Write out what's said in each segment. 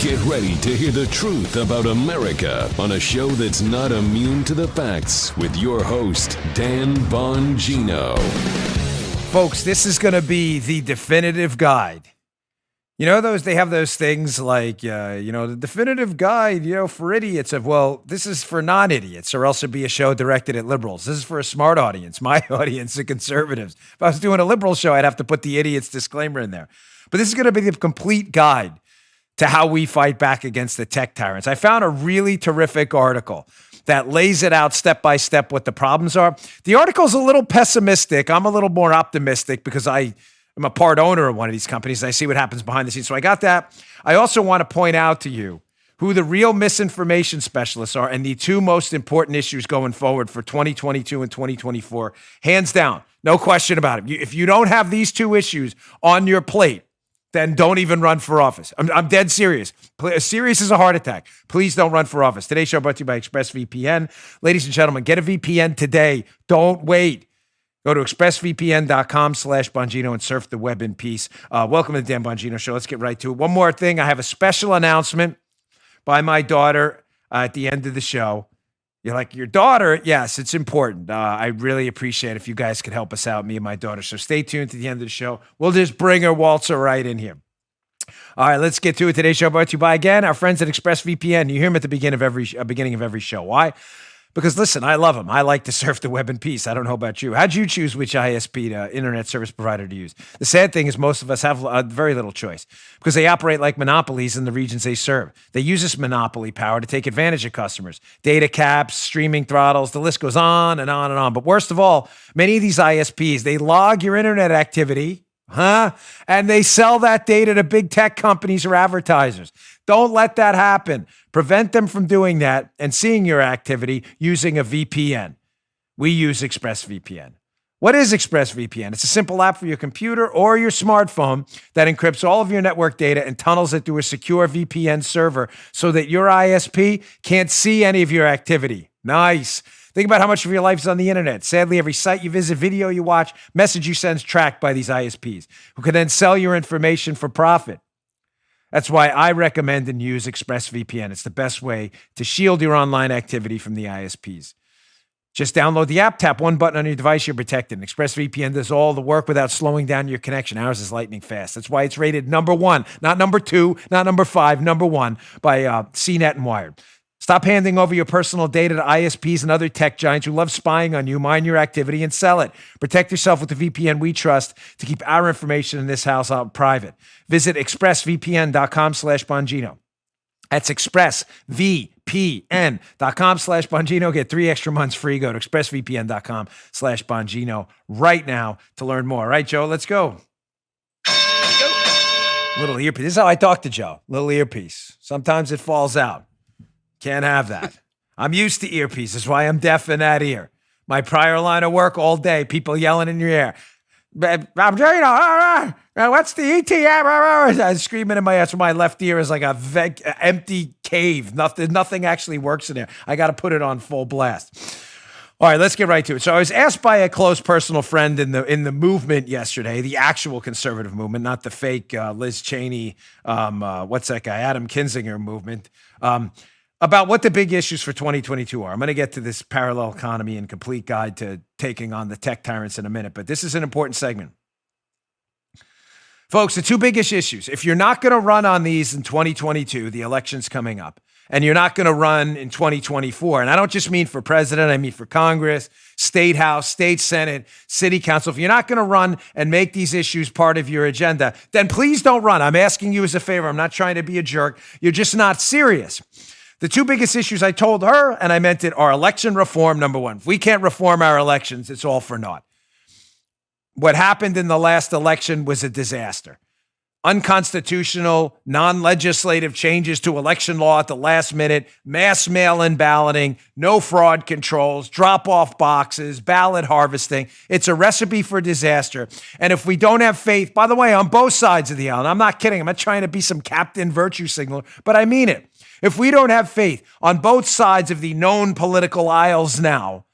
Get ready to hear the truth about America on a show that's not immune to the facts with your host, Dan Bongino. Folks, this is going to be the definitive guide. You know, they have those things like, the definitive guide, for idiots of, well, this is for non-idiots, or else it'd be a show directed at liberals. This is for a smart audience, my audience, the conservatives. If I was doing a liberal show, I'd have to put the idiots disclaimer in there. But this is going to be the complete guide to how we fight back against the tech tyrants. I found a really terrific article that lays it out step by step what the problems are. The article's a little pessimistic. I'm a little more optimistic because I'm a part owner of one of these companies. I see what happens behind the scenes. So I got that. I also want to point out to you who the real misinformation specialists are and the two most important issues going forward for 2022 and 2024. Hands down, no question about it. If you don't have these two issues on your plate, then don't even run for office. I'm dead serious. Serious as a heart attack. Please don't run for office. Today's show brought to you by ExpressVPN. Ladies and gentlemen, get a VPN today. Don't wait. Go to expressvpn.com/Bongino and surf the web in peace. Welcome to the Dan Bongino Show. Let's get right to it. One more thing. I have a special announcement by my daughter at the end of the show. You're like, your daughter? Yes, it's important. I really appreciate it if you guys could help us out, me and my daughter. So stay tuned to the end of the show. We'll just bring her waltzer right in here. All right, let's get to it. Today's show brought to you by, again, our friends at ExpressVPN. You hear them at the beginning of every show. Why? Because, listen, I love them. I like to surf the web in peace. I don't know about you. How'd you choose which ISP, internet service provider, to use? The sad thing is most of us have very little choice because they operate like monopolies in the regions they serve. They use this monopoly power to take advantage of customers. Data caps, streaming throttles, the list goes on and on and on. But worst of all, many of these ISPs, they log your internet activity, and they sell that data to big tech companies or advertisers. Don't let that happen. Prevent them from doing that and seeing your activity using a VPN. We use ExpressVPN. What is ExpressVPN? It's a simple app for your computer or your smartphone that encrypts all of your network data and tunnels it through a secure VPN server so that your ISP can't see any of your activity. Nice. Think about how much of your life is on the internet. Sadly, every site you visit, video you watch, message you send is tracked by these ISPs who can then sell your information for profit. That's why I recommend and use ExpressVPN. It's the best way to shield your online activity from the ISPs. Just download the app, tap one button on your device, you're protected. ExpressVPN does all the work without slowing down your connection. Ours is lightning fast. That's why it's rated number 1, not number 2, not number 5, number 1 by CNET and Wired. Stop handing over your personal data to ISPs and other tech giants who love spying on you, mine your activity, and sell it. Protect yourself with the VPN we trust to keep our information in this house out private. Visit expressvpn.com/Bongino. That's expressvpn.com/Bongino. Get 3 extra months free. Go to expressvpn.com/Bongino right now to learn more. All right, Joe, let's go. Little earpiece. This is how I talk to Joe. Little earpiece. Sometimes it falls out. Can't have that. I'm used to earpieces. That's why I'm deaf in that ear. My prior line of work all day, people yelling in your ear. What's the ET? I'm screaming in my ear. So my left ear is like a empty cave. Nothing actually works in there. I got to put it on full blast. All right, let's get right to it. So I was asked by a close personal friend in the movement yesterday, the actual conservative movement, not the fake Liz Cheney, what's that guy, Adam Kinzinger movement, about what the big issues for 2022 are. I'm going to get to this parallel economy and complete guide to taking on the tech tyrants in a minute, but this is an important segment. Folks, the two biggest issues, if you're not going to run on these in 2022, the election's coming up, and you're not going to run in 2024, and I don't just mean for president, I mean for Congress, state house, state senate, city council. If you're not going to run and make these issues part of your agenda, then please don't run. I'm asking you as a favor. I'm not trying to be a jerk. You're just not serious. The two biggest issues I told her, and I meant it, are election reform, number 1. If we can't reform our elections, it's all for naught. What happened in the last election was a disaster. Unconstitutional, non-legislative changes to election law at the last minute, mass mail-in balloting, no fraud controls, drop-off boxes, ballot harvesting. It's a recipe for disaster. And if we don't have faith, by the way, on both sides of the aisle, and I'm not kidding, I'm not trying to be some captain virtue signaler, but I mean it. If we don't have faith on both sides of the known political aisles now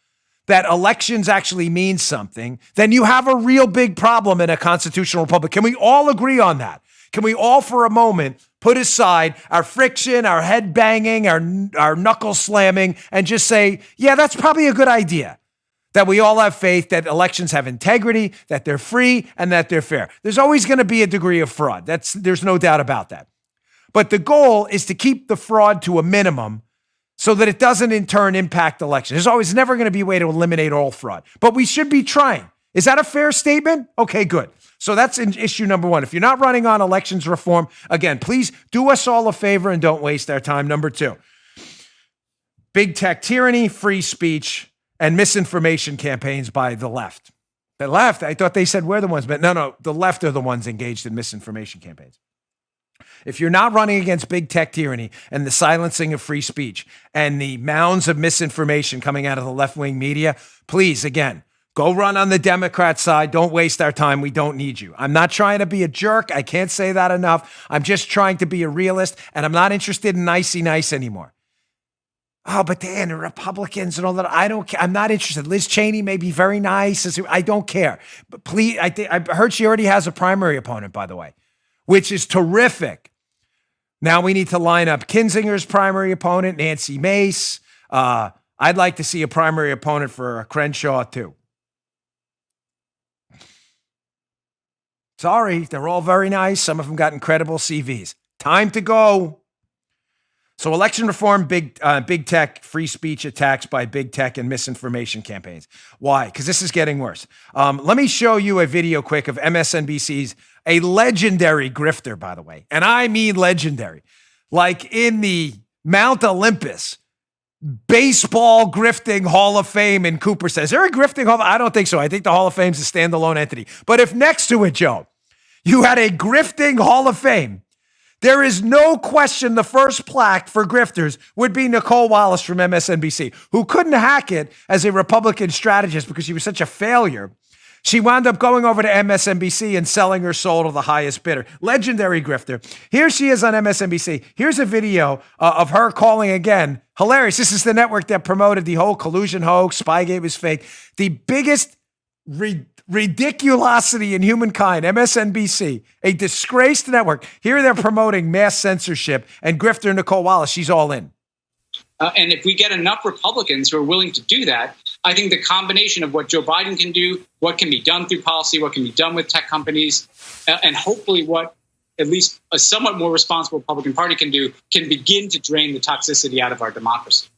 that elections actually mean something, then you have a real big problem in a constitutional republic. Can we all agree on that? Can we all for a moment put aside our friction, our head banging, our knuckle slamming, and just say, yeah, that's probably a good idea. That we all have faith that elections have integrity, that they're free, and that they're fair. There's always going to be a degree of fraud. There's no doubt about that. But the goal is to keep the fraud to a minimum so that it doesn't in turn impact elections. There's always never going to be a way to eliminate all fraud, but we should be trying. Is that a fair statement? Okay, good. So that's issue number one. If you're not running on elections reform, again, please do us all a favor and don't waste our time. Number two, big tech tyranny, free speech, and misinformation campaigns by the left. The left, I thought they said we're the ones, but no, the left are the ones engaged in misinformation campaigns. If you're not running against big tech tyranny and the silencing of free speech and the mounds of misinformation coming out of the left-wing media, please, again, go run on the Democrat side. Don't waste our time. We don't need you. I'm not trying to be a jerk. I can't say that enough. I'm just trying to be a realist, and I'm not interested in nicey nice anymore. Oh, but Dan, the Republicans and all that, I don't care. I'm not interested. Liz Cheney may be very nice. I don't care. But please, I heard she already has a primary opponent, by the way, which is terrific. Now we need to line up Kinzinger's primary opponent, Nancy Mace. I'd like to see a primary opponent for Crenshaw, too. Sorry, they're all very nice. Some of them got incredible CVs. Time to go. So election reform, big tech, free speech attacks by big tech and misinformation campaigns. Why? Because this is getting worse. Let me show you a video quick of MSNBC's, a legendary grifter, by the way. And I mean legendary. Like in the Mount Olympus, baseball grifting Hall of Fame in Cooperstown. Is there a grifting Hall? I don't think so. I think the Hall of Fame is a standalone entity. But if next to it, Joe, you had a grifting Hall of Fame, there is no question the first plaque for grifters would be Nicole Wallace from MSNBC, who couldn't hack it as a Republican strategist because she was such a failure. She wound up going over to MSNBC and selling her soul to the highest bidder. Legendary grifter. Here she is on MSNBC. Here's a video of her calling again. Hilarious. This is the network that promoted the whole collusion hoax, Spygate was fake. The biggest ridiculosity in humankind, MSNBC, a disgraced network. Here they're promoting mass censorship, and grifter Nicole Wallace, she's all in. And if we get enough Republicans who are willing to do that, I think the combination of what Joe Biden can do, what can be done through policy, what can be done with tech companies, and hopefully what at least a somewhat more responsible Republican Party can do, can begin to drain the toxicity out of our democracy.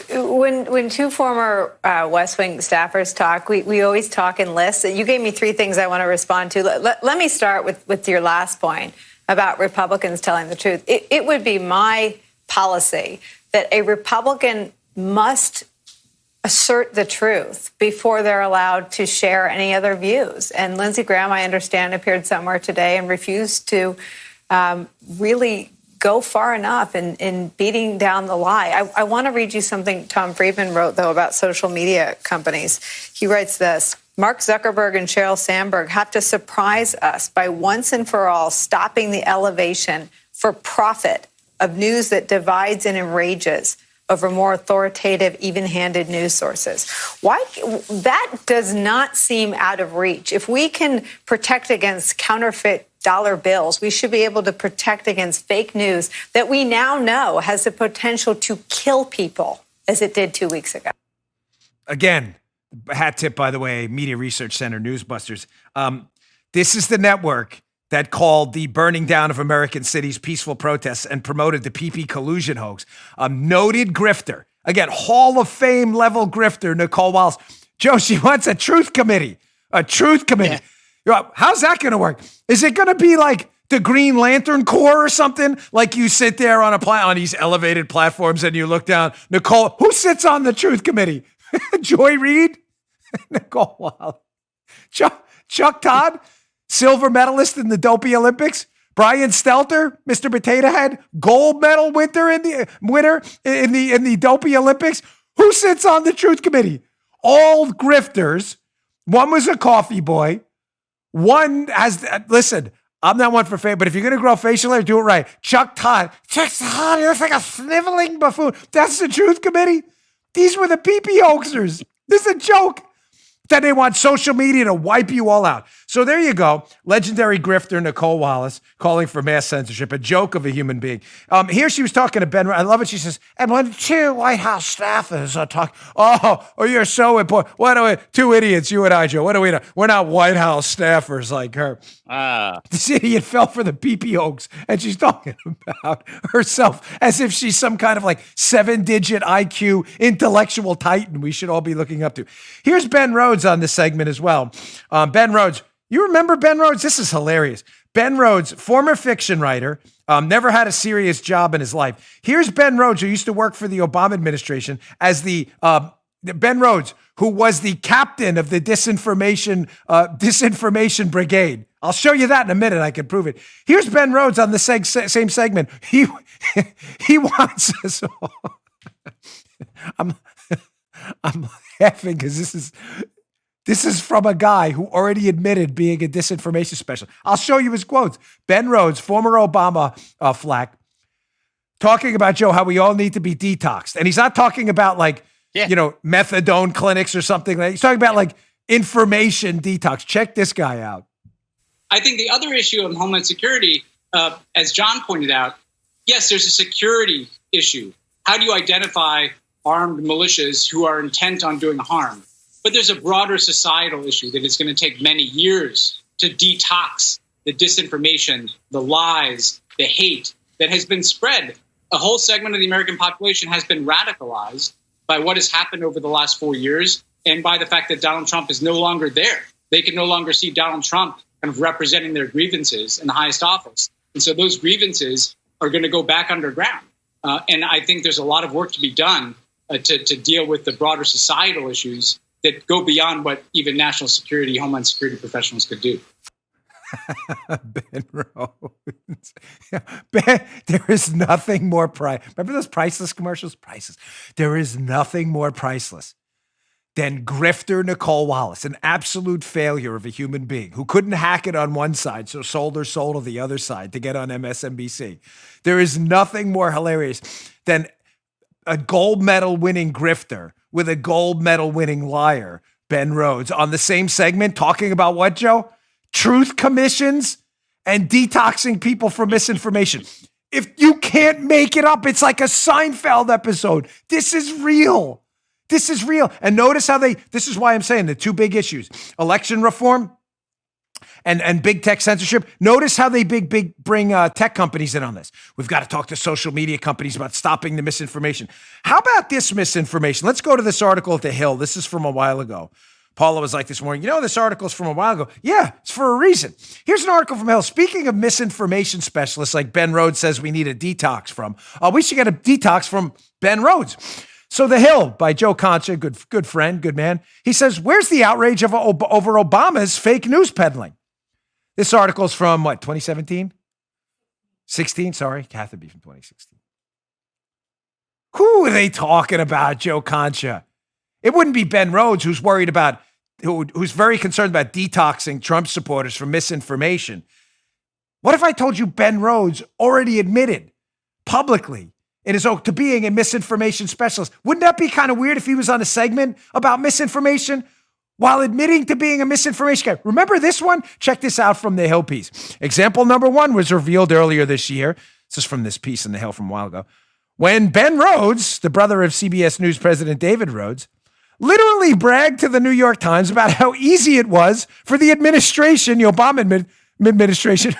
When two former West Wing staffers talk, we always talk in lists. You gave me three things I want to respond to. Let me start with your last point about Republicans telling the truth. It would be my policy that a Republican must assert the truth before they're allowed to share any other views. And Lindsey Graham, I understand, appeared somewhere today and refused to really go far enough in beating down the lie. I want to read you something Tom Friedman wrote, though, about social media companies. He writes this: Mark Zuckerberg and Sheryl Sandberg have to surprise us by once and for all stopping the elevation for profit of news that divides and enrages over more authoritative, even-handed news sources. Why? That does not seem out of reach. If we can protect against counterfeit dollar bills, we should be able to protect against fake news that we now know has the potential to kill people, as it did 2 weeks ago. Again, hat tip, by the way, Media Research Center, Newsbusters. This is the network that called the burning down of American cities peaceful protests and promoted the PP collusion hoax. Noted grifter. Again, Hall of Fame level grifter, Nicole Wallace. Joe, she wants a truth committee. A truth committee. Yeah. How's that going to work? Is it going to be like the Green Lantern Corps or something? Like you sit there on these elevated platforms and you look down. Nicole, who sits on the truth committee? Joy Reid? Nicole Wallace. Chuck Todd? Silver medalist in the Dopey Olympics. Brian Stelter, Mr. Potato Head, gold medal winner in the Dopey Olympics. Who sits on the Truth Committee? All grifters. One was a coffee boy. One has, listen, I'm not one for fame, but if you're going to grow facial hair, do it right. Chuck Todd. Chuck Todd, he looks like a sniveling buffoon. That's the Truth Committee. These were the PP hoaxers. This is a joke. Then they want social media to wipe you all out. So there you go. Legendary grifter Nicole Wallace calling for mass censorship, a joke of a human being. Here she was talking to Ben. I love it. She says, and when two White House staffers are talking, you're so important. What are we, two idiots, you and I, Joe? What do we know? We're not White House staffers like her. This idiot fell for the PP hoax, and she's talking about herself as if she's some kind of like 7-digit IQ intellectual titan we should all be looking up to. Here's Ben Rhodes on this segment as well. Ben Rhodes, you remember Ben Rhodes? This is hilarious. Ben Rhodes, former fiction writer, never had a serious job in his life. Here's Ben Rhodes, who used to work for the Obama administration as the Ben Rhodes, who was the captain of the disinformation brigade. I'll show you that in a minute. I can prove it. Here's Ben Rhodes on the same segment. He wants us all. I'm laughing because this is from a guy who already admitted being a disinformation specialist. I'll show you his quotes. Ben Rhodes, former Obama flack, talking about, Joe, how we all need to be detoxed. And he's not talking about methadone clinics or something like that. He's talking about like information detox. Check this guy out. I think the other issue of Homeland Security, as John pointed out, yes, there's a security issue. How do you identify armed militias who are intent on doing harm? But there's a broader societal issue that it's going to take many years to detox the disinformation, the lies, the hate that has been spread. A whole segment of the American population has been radicalized by what has happened over the last 4 years and by the fact that Donald Trump is no longer there. They can no longer see Donald Trump kind of representing their grievances in the highest office. And so those grievances are going to go back underground. And I think there's a lot of work to be done to deal with the broader societal issues that go beyond what even national security, homeland security professionals could do. Ben Rhodes. Ben, there is nothing more Remember those priceless commercials? Priceless. There is nothing more priceless than grifter Nicole Wallace, an absolute failure of a human being who couldn't hack it on one side, so sold her soul to the other side to get on MSNBC. There is nothing more hilarious than a gold medal winning grifter with a gold medal winning liar, Ben Rhodes, on the same segment talking about what, Joe? Truth commissions and detoxing people from misinformation. If you can't make it up, it's like a Seinfeld episode. This is real. This is real. And notice how this is why I'm saying the two big issues, election reform and big tech censorship. Notice how they bring tech companies in on this. We've got to talk to social media companies about stopping the misinformation. How about this misinformation? Let's go to this article at The Hill. This is from a while ago. Parler was like this morning, this article's from a while ago. Yeah, it's for a reason. Here's an article from Hill. Speaking of misinformation specialists like Ben Rhodes says we need a detox from, we should get a detox from Ben Rhodes. So The Hill by Joe Concha, good friend, good man. He says, where's the outrage over Obama's fake news peddling? This article's from 2017? 16, sorry. Kathy B from 2016. Who are they talking about, Joe Concha? It wouldn't be Ben Rhodes who's worried about, who's very concerned about detoxing Trump supporters from misinformation. What if I told you Ben Rhodes already admitted publicly to being a misinformation specialist? Wouldn't that be kind of weird if he was on a segment about misinformation while admitting to being a misinformation guy? Remember this one? Check this out from the Hill piece. Example number 1 was revealed earlier this year. This is from this piece in the Hill from a while ago. When Ben Rhodes, the brother of CBS News President David Rhodes, literally bragged to the New York Times about how easy it was for the administration, the Obama administration,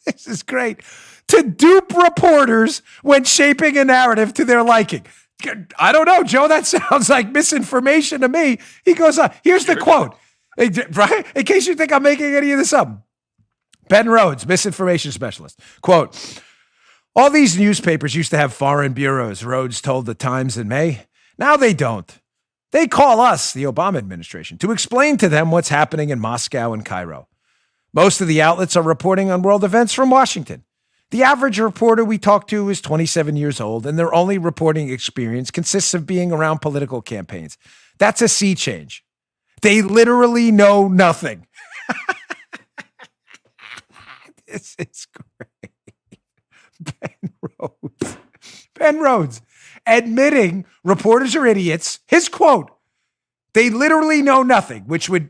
this is great, to dupe reporters when shaping a narrative to their liking. I don't know, Joe, that sounds like misinformation to me. He goes on, here's the quote, right? In case you think I'm making any of this up. Ben Rhodes, misinformation specialist, quote, all these newspapers used to have foreign bureaus, Rhodes told the Times in May. Now they don't. They call us, the Obama administration, to explain to them what's happening in Moscow and Cairo. Most of the outlets are reporting on world events from Washington. The average reporter we talk to is 27 years old, and their only reporting experience consists of being around political campaigns. That's a sea change. They literally know nothing. This is great. Ben Rhodes admitting reporters are idiots. His quote, They literally know nothing, which would,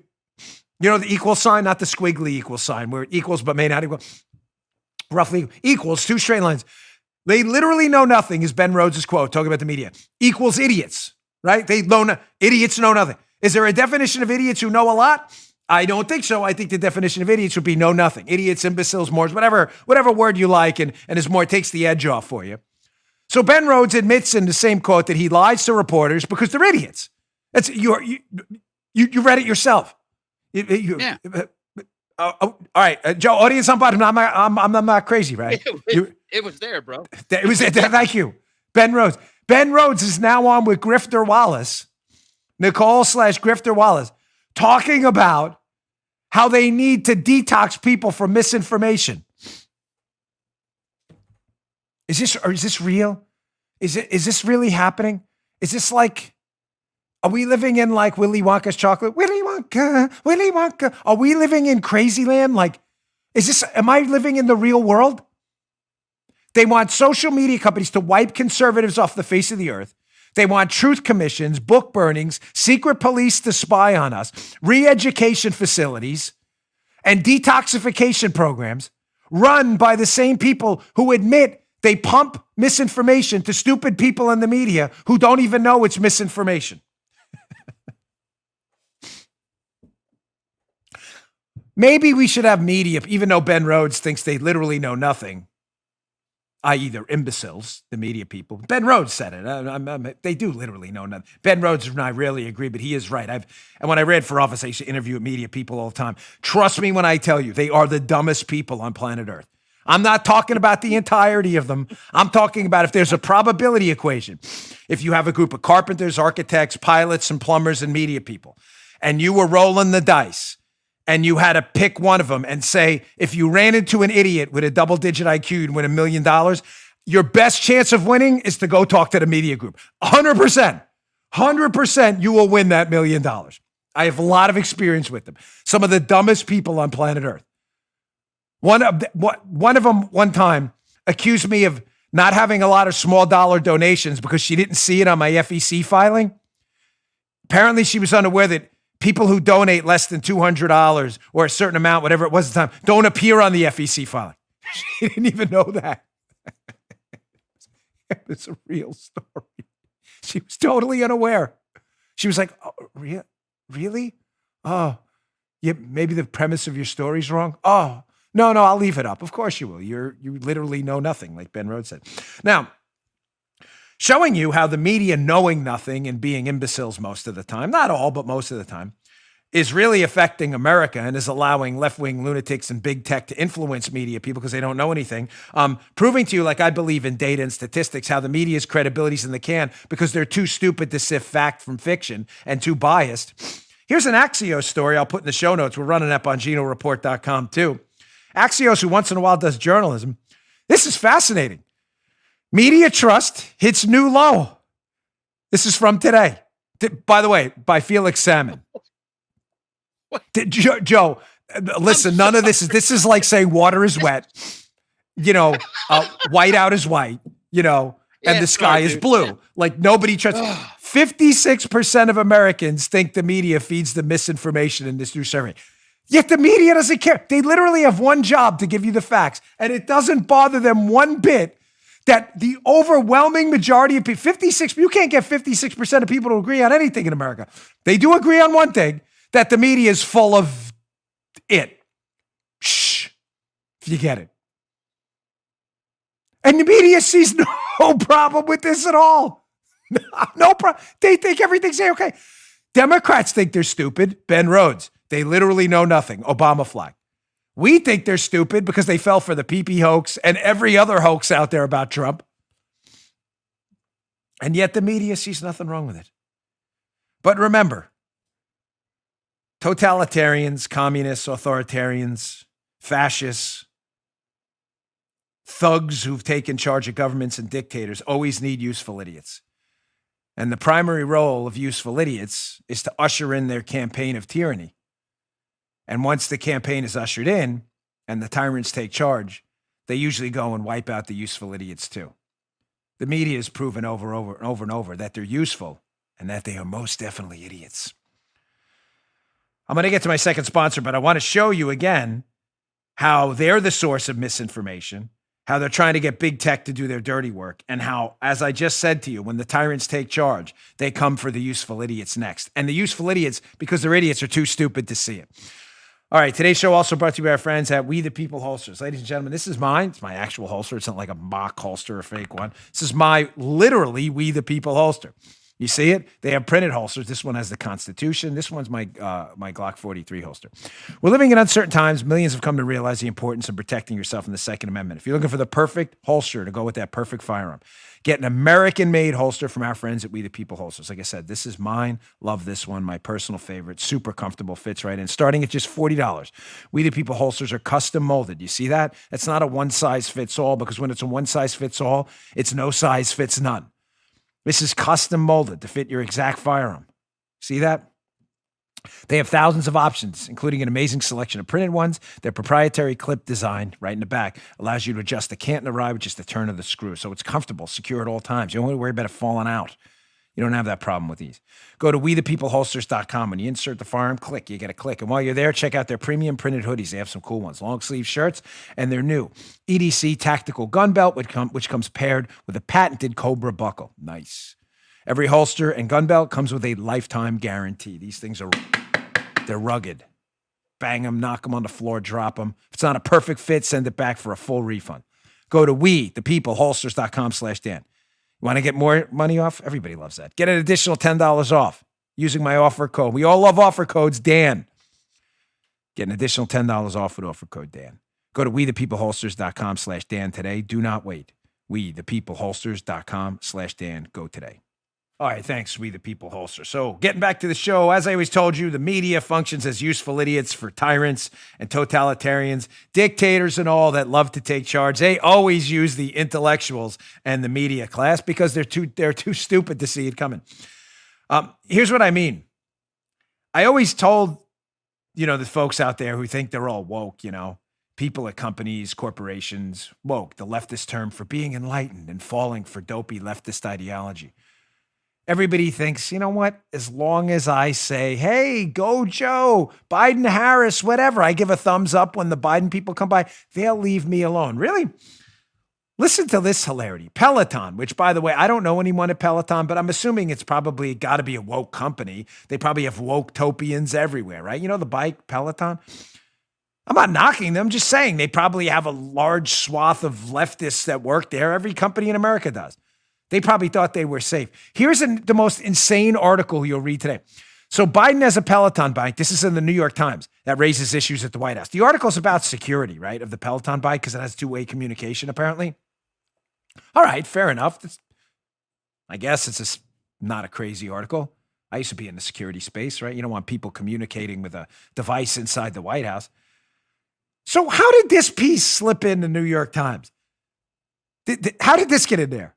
the equal sign, not the squiggly equal sign, where it equals but may not equal, roughly equals, two straight lines. They literally know nothing, is Ben Rhodes' quote, talking about the media, equals idiots, right? Idiots know nothing. Is there a definition of idiots who know a lot? I don't think so. I think the definition of idiots would be know nothing. Idiots, imbeciles, morons, whatever word you like, and is more, takes the edge off for you. So Ben Rhodes admits in the same quote that he lies to reporters because they're idiots. You read it yourself. Yeah. All right, Joe. Audience, I'm not crazy, right? It was there, bro. It was. Thank you, Ben Rhodes. Ben Rhodes is now on with Grifter Wallace, Nicole/Grifter Wallace, talking about how they need to detox people from misinformation. Is this real? Is this really happening? Is this like, are we living in like Willy Wonka's chocolate? Willy Wonka. Are we living in crazy land? Like, am I living in the real world? They want social media companies to wipe conservatives off the face of the earth. They want truth commissions, book burnings, secret police to spy on us, re-education facilities, and detoxification programs run by the same people who admit they pump misinformation to stupid people in the media who don't even know it's misinformation. Maybe we should have media, even though Ben Rhodes thinks they literally know nothing, i.e. they're imbeciles, the media people. Ben Rhodes said it. They do literally know nothing. Ben Rhodes and I rarely agree, but he is right. And when I ran for office, I used to interview media people all the time. Trust me when I tell you, they are the dumbest people on planet Earth. I'm not talking about the entirety of them. I'm talking about if there's a probability equation. If you have a group of carpenters, architects, pilots, and plumbers and media people, and you were rolling the dice, and you had to pick one of them and say, if you ran into an idiot with a double-digit IQ, you'd win $1 million, your best chance of winning is to go talk to the media group. 100%. 100% you will win that $1 million. I have a lot of experience with them. Some of the dumbest people on planet Earth. One of them one time accused me of not having a lot of small dollar donations because she didn't see it on my FEC filing. Apparently, she was unaware that people who donate less than $200 or a certain amount, whatever it was at the time, don't appear on the FEC filing. She didn't even know that. It's a real story. She was totally unaware. She was like, oh, really? Oh, yeah, maybe the premise of your story's wrong. Oh, no, I'll leave it up. Of course you will. You literally know nothing, like Ben Rhodes said. Now, showing you how the media knowing nothing and being imbeciles most of the time, not all, but most of the time, is really affecting America and is allowing left-wing lunatics and big tech to influence media people because they don't know anything. Proving to you, like I believe in data and statistics, how the media's credibility's in the can because they're too stupid to sift fact from fiction and too biased. Here's an Axios story I'll put in the show notes. We're running at BonginoReport.com too. Axios, who once in a while does journalism. This is fascinating. Media trust hits new low. This is from today. By the way, by Felix Salmon. Joe, listen, none of this is like saying water is wet, white out is white, and the sky is blue. Like nobody trusts. 56% of Americans think the media feeds the misinformation in this new survey. Yet the media doesn't care. They literally have one job to give you the facts, and it doesn't bother them one bit that the overwhelming majority of people, you can't get 56% of people to agree on anything in America. They do agree on one thing, that the media is full of it. Shh, if you get it. And the media sees no problem with this at all. No problem. They think everything's okay. Democrats think they're stupid. Ben Rhodes. They literally know nothing. Obama flag. We think they're stupid because they fell for the PP hoax and every other hoax out there about Trump. And yet the media sees nothing wrong with it. But remember, totalitarians, communists, authoritarians, fascists, thugs who've taken charge of governments and dictators always need useful idiots. And the primary role of useful idiots is to usher in their campaign of tyranny. And once the campaign is ushered in and the tyrants take charge, they usually go and wipe out the useful idiots too. The media has proven over and over that they're useful and that they are most definitely idiots. I'm going to get to my second sponsor, but I want to show you again how they're the source of misinformation, how they're trying to get big tech to do their dirty work, and how, as I just said to you, when the tyrants take charge, they come for the useful idiots next. And the useful idiots, because they're idiots, are too stupid to see it. All right, today's show also brought to you by our friends at We the People Holsters. Ladies and gentlemen, this is mine. It's my actual holster. It's not like a mock holster or a fake one. This is my, literally, We the People holster. You see it? They have printed holsters. This one has the Constitution. This one's my Glock 43 holster. We're living in uncertain times. Millions have come to realize the importance of protecting yourself in the Second Amendment. If you're looking for the perfect holster to go with that perfect firearm, get an American-made holster from our friends at We the People Holsters. Like I said, this is mine. Love this one. My personal favorite. Super comfortable. Fits right in. Starting at just $40. We the People Holsters are custom molded. You see that? It's not a one-size-fits-all, because when it's a one-size-fits-all, it's no size fits none. This is custom molded to fit your exact firearm. See that? They have thousands of options, including an amazing selection of printed ones. Their proprietary clip design right in the back allows you to adjust the cant and the ride with just the turn of the screw. So it's comfortable, secure at all times. You don't have to worry about it falling out. You don't have that problem with these. Go to WeThePeopleHolsters.com. When you insert the firearm, click. You get a click. And while you're there, check out their premium printed hoodies. They have some cool ones. Long sleeve shirts, and their new EDC tactical gun belt, which comes paired with a patented Cobra buckle. Nice. Every holster and gun belt comes with a lifetime guarantee. These things they're rugged. Bang them, knock them on the floor, drop them. If it's not a perfect fit, send it back for a full refund. Go to WeThePeopleHolsters.com/Dan. You want to get more money off? Everybody loves that. Get an additional $10 off using my offer code. We all love offer codes, Dan. Get an additional $10 off with offer code Dan. Go to WeThePeopleHolsters.com/Dan today. Do not wait. WeThePeopleHolsters.com/Dan. Go today. All right, thanks, We the People Holster. So getting back to the show, as I always told you, the media functions as useful idiots for tyrants and totalitarians, dictators and all that love to take charge. They always use the intellectuals and the media class because they're too stupid to see it coming. Here's what I mean. I always told, the folks out there who think they're all woke, people at companies, corporations, woke, the leftist term for being enlightened and falling for dopey leftist ideology. Everybody thinks, you know what? As long as I say, hey, go Joe, Biden, Harris, whatever, I give a thumbs up when the Biden people come by, they'll leave me alone. Really? Listen to this hilarity. Peloton, which, by the way, I don't know anyone at Peloton, but I'm assuming it's probably got to be a woke company. They probably have woke-topians everywhere, right? The bike, Peloton? I'm not knocking them, just saying they probably have a large swath of leftists that work there. Every company in America does. They probably thought they were safe. Here's the most insane article you'll read today. So Biden has a Peloton bike. This is in the New York Times that raises issues at the White House. The article's about security, right, of the Peloton bike because it has two-way communication, apparently. All right, fair enough. I guess it's not a crazy article. I used to be in the security space, right? You don't want people communicating with a device inside the White House. So how did this piece slip in the New York Times? How did this get in there?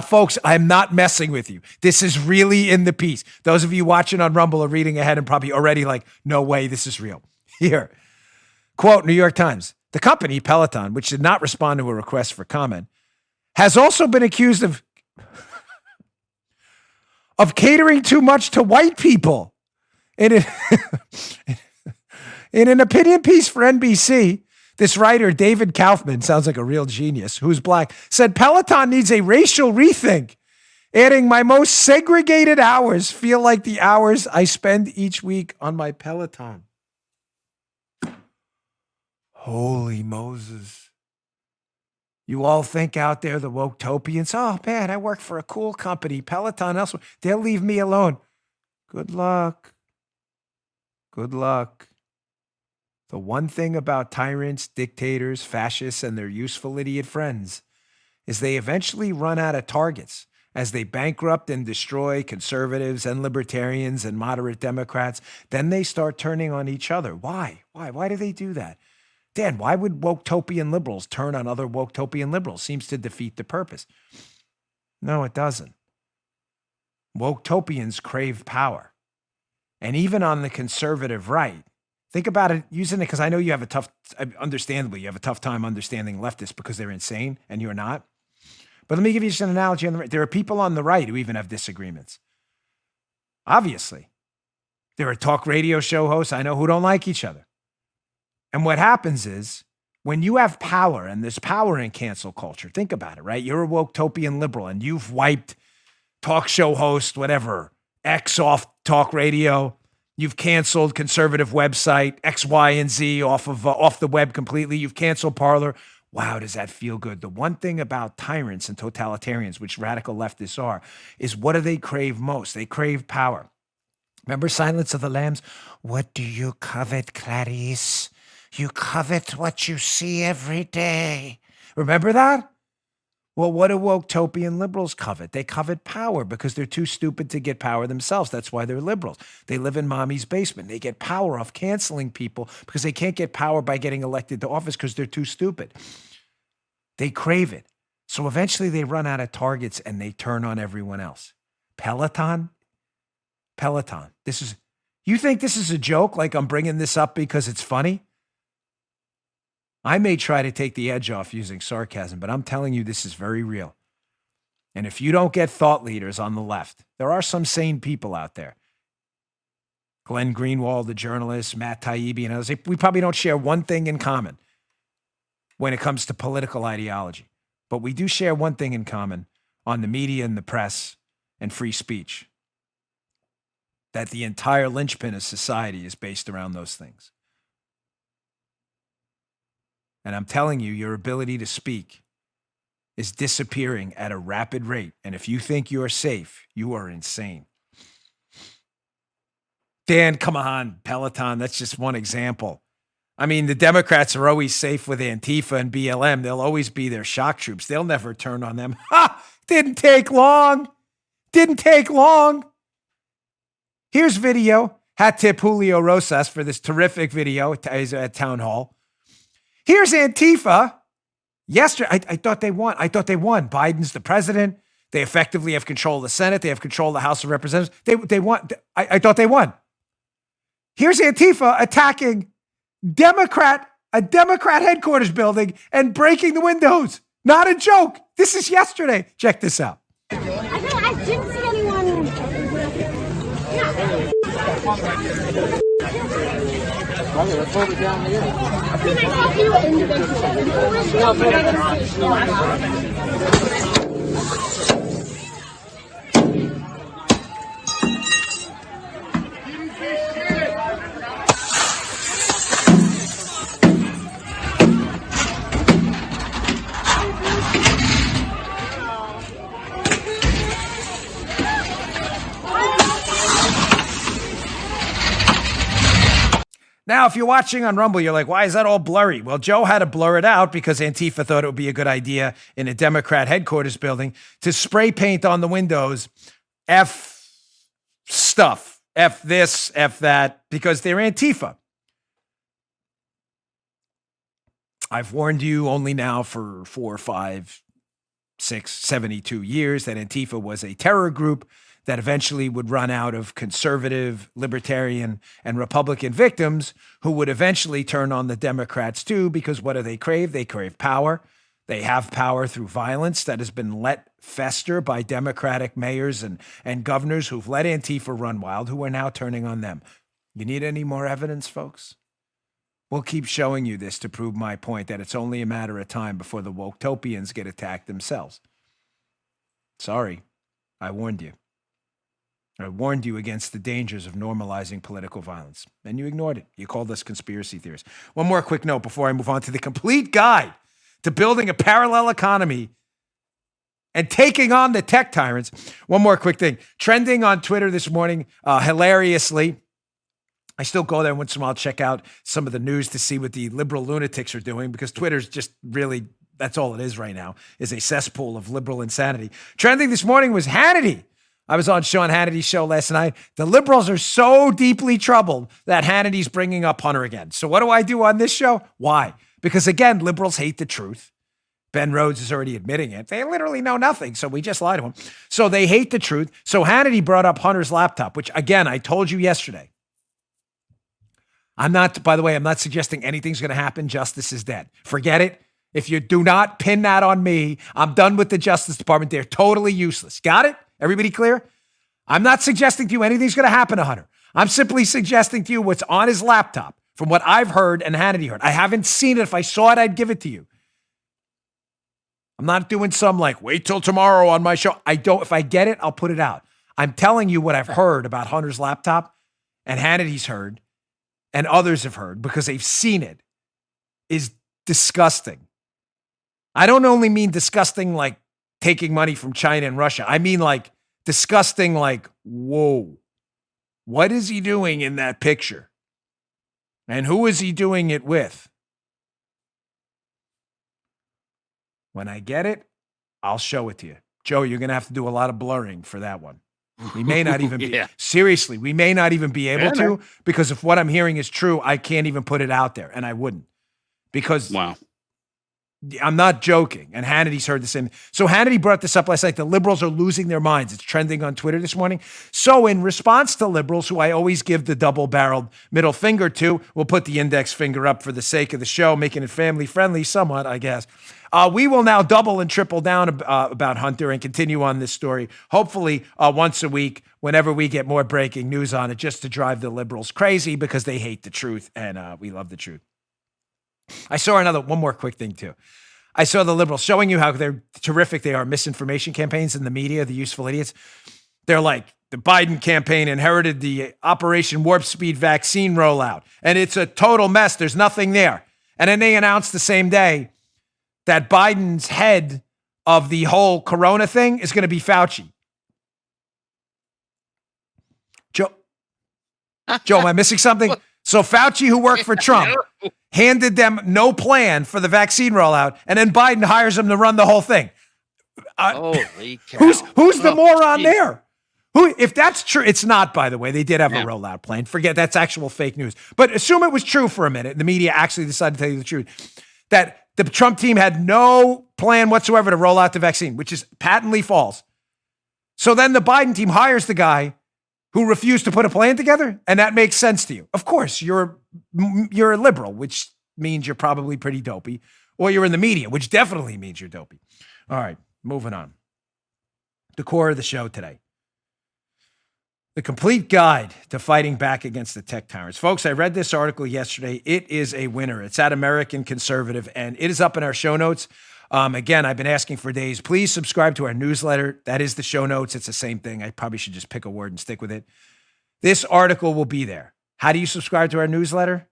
Folks, I'm not messing with you. This is really in the piece. Those of you watching on Rumble are reading ahead and probably already like, no way, this is real. Here, quote, New York Times, the company, Peloton, which did not respond to a request for comment, has also been accused of catering too much to white people. In an opinion piece for NBC, this writer, David Kaufman, sounds like a real genius, who's black, said Peloton needs a racial rethink, adding, my most segregated hours feel like the hours I spend each week on my Peloton. Holy Moses. You all think out there, the woke-topians, oh man, I work for a cool company, Peloton, elsewhere. They'll leave me alone. Good luck. Good luck. The one thing about tyrants, dictators, fascists, and their useful idiot friends is they eventually run out of targets as they bankrupt and destroy conservatives and libertarians and moderate Democrats. Then they start turning on each other. Why? Why do they do that? Dan, why would woke-topian liberals turn on other woke-topian liberals? Seems to defeat the purpose. No, it doesn't. Woke-topians crave power. And even on the conservative right, think about it, using it, because I know you have understandably, you have a tough time understanding leftists because they're insane and you're not. But let me give you just an analogy on the right. There are people on the right who even have disagreements. Obviously. There are talk radio show hosts I know who don't like each other. And what happens is when you have power, and there's power in cancel culture, think about it, right? You're a woke-topian liberal and you've wiped talk show host, whatever, X off talk radio. You've canceled conservative website X, Y, and Z off the web completely. You've canceled Parler. Wow, does that feel good? The one thing about tyrants and totalitarians, which radical leftists are, is what do they crave most? They crave power. Remember Silence of the Lambs? What do you covet, Clarice? You covet what you see every day. Remember that? Well, what do woke-topian liberals covet? They covet power because they're too stupid to get power themselves. That's why they're liberals. They live in mommy's basement. They get power off canceling people because they can't get power by getting elected to office because they're too stupid. They crave it. So eventually they run out of targets and they turn on everyone else. Peloton. You think this is a joke? Like I'm bringing this up because it's funny? I may try to take the edge off using sarcasm, but I'm telling you this is very real. And if you don't get thought leaders on the left, there are some sane people out there. Glenn Greenwald, the journalist, Matt Taibbi, and others, we probably don't share one thing in common when it comes to political ideology. But we do share one thing in common on the media and the press and free speech. That the entire linchpin of society is based around those things. And I'm telling you, your ability to speak is disappearing at a rapid rate. And if you think you're safe, you are insane. Dan, come on, Peloton, that's just one example. I mean, the Democrats are always safe with Antifa and BLM. They'll always be their shock troops. They'll never turn on them. Ha! Didn't take long. Here's video. Hat tip Julio Rosas for this terrific video at Town Hall. Here's Antifa. Yesterday, I thought they won. Biden's the president. They effectively have control of the Senate. They have control of the House of Representatives. They won. I thought they won. Here's Antifa attacking a Democrat headquarters building and breaking the windows. Not a joke. This is yesterday. Check this out. I didn't see anyone. Okay, let's hold it down here. Now, if you're watching on Rumble, you're like, why is that all blurry? Well, Joe had to blur it out because Antifa thought it would be a good idea in a Democrat headquarters building to spray paint on the windows F stuff, F this, F that, because they're Antifa. I've warned you only now for 4, 5, 6, 72 years that Antifa was a terror group that eventually would run out of conservative, libertarian, and Republican victims who would eventually turn on the Democrats too, because what do they crave? They crave power. They have power through violence that has been let fester by Democratic mayors and governors who've let Antifa run wild, who are now turning on them. You need any more evidence, folks? We'll keep showing you this to prove my point that it's only a matter of time before the woke-topians get attacked themselves. Sorry, I warned you. I warned you against the dangers of normalizing political violence, and you ignored it. You called us conspiracy theorists. One more quick note before I move on to the complete guide to building a parallel economy and taking on the tech tyrants. One more quick thing. Trending on Twitter this morning, hilariously, I still go there once in a while, check out some of the news to see what the liberal lunatics are doing, because Twitter's just really, that's all it is right now, is a cesspool of liberal insanity. Trending this morning was Hannity. I was on Sean Hannity's show last night. The liberals are so deeply troubled that Hannity's bringing up Hunter again. So what do I do on this show? Why? Because again, liberals hate the truth. Ben Rhodes is already admitting it. They literally know nothing, so we just lie to him. So they hate the truth. So Hannity brought up Hunter's laptop, which again, I told you yesterday. By the way, I'm not suggesting anything's going to happen. Justice is dead. Forget it. If you do not pin that on me, I'm done with the Justice Department. They're totally useless. Got it? Everybody clear? I'm not suggesting to you anything's going to happen to Hunter. I'm simply suggesting to you what's on his laptop from what I've heard and Hannity heard. I haven't seen it. If I saw it, I'd give it to you. I'm not doing some like, wait till tomorrow on my show. If I get it, I'll put it out. I'm telling you what I've heard about Hunter's laptop and Hannity's heard and others have heard because they've seen it is disgusting. I don't only mean disgusting like taking money from China and Russia. I mean like disgusting like, whoa, what is he doing in that picture? And who is he doing it with? When I get it, I'll show it to you. Joe, you're going to have to do a lot of blurring for that one. We may not even be, seriously, we may not even be able to, because if what I'm hearing is true, I can't even put it out there, and I wouldn't. Because I'm not joking, and Hannity's heard the same. So Hannity brought this up last night. The liberals are losing their minds. It's trending on Twitter this morning. So in response to liberals, who I always give the double-barreled middle finger to, we'll put the index finger up for the sake of the show, making it family-friendly somewhat, I guess. We will now double and triple down about Hunter and continue on this story, hopefully once a week, whenever we get more breaking news on it, just to drive the liberals crazy because they hate the truth, and we love the truth. I saw one more quick thing, too. I saw the liberals showing you how they're terrific they are, misinformation campaigns in the media, the useful idiots. They're like, the Biden campaign inherited the Operation Warp Speed vaccine rollout, and it's a total mess. There's nothing there. And then they announced the same day that Biden's head of the whole corona thing is going to be Fauci. Joe, am I missing something? So Fauci, who worked for Trump, handed them no plan for the vaccine rollout, and then Biden hires him to run the whole thing. Holy cow. Who's the moron there? Who, if that's true, it's not, by the way. They did have a rollout plan. Forget, that's actual fake news. But assume it was true for a minute. The media actually decided to tell you the truth. That the Trump team had no plan whatsoever to roll out the vaccine, which is patently false. So then the Biden team hires the guy who refused to put a plan together, and that makes sense to you. Of course, you're a liberal, which means you're probably pretty dopey, or you're in the media, which definitely means you're dopey. All right, moving on. The core of the show today. The complete guide to fighting back against the tech tyrants. Folks, I read this article yesterday. It is a winner. It's at American Conservative, and it is up in our show notes. Again, I've been asking for days. Please subscribe to our newsletter. That is the show notes. It's the same thing. I probably should just pick a word and stick with it. This article will be there. How do you subscribe to our newsletter?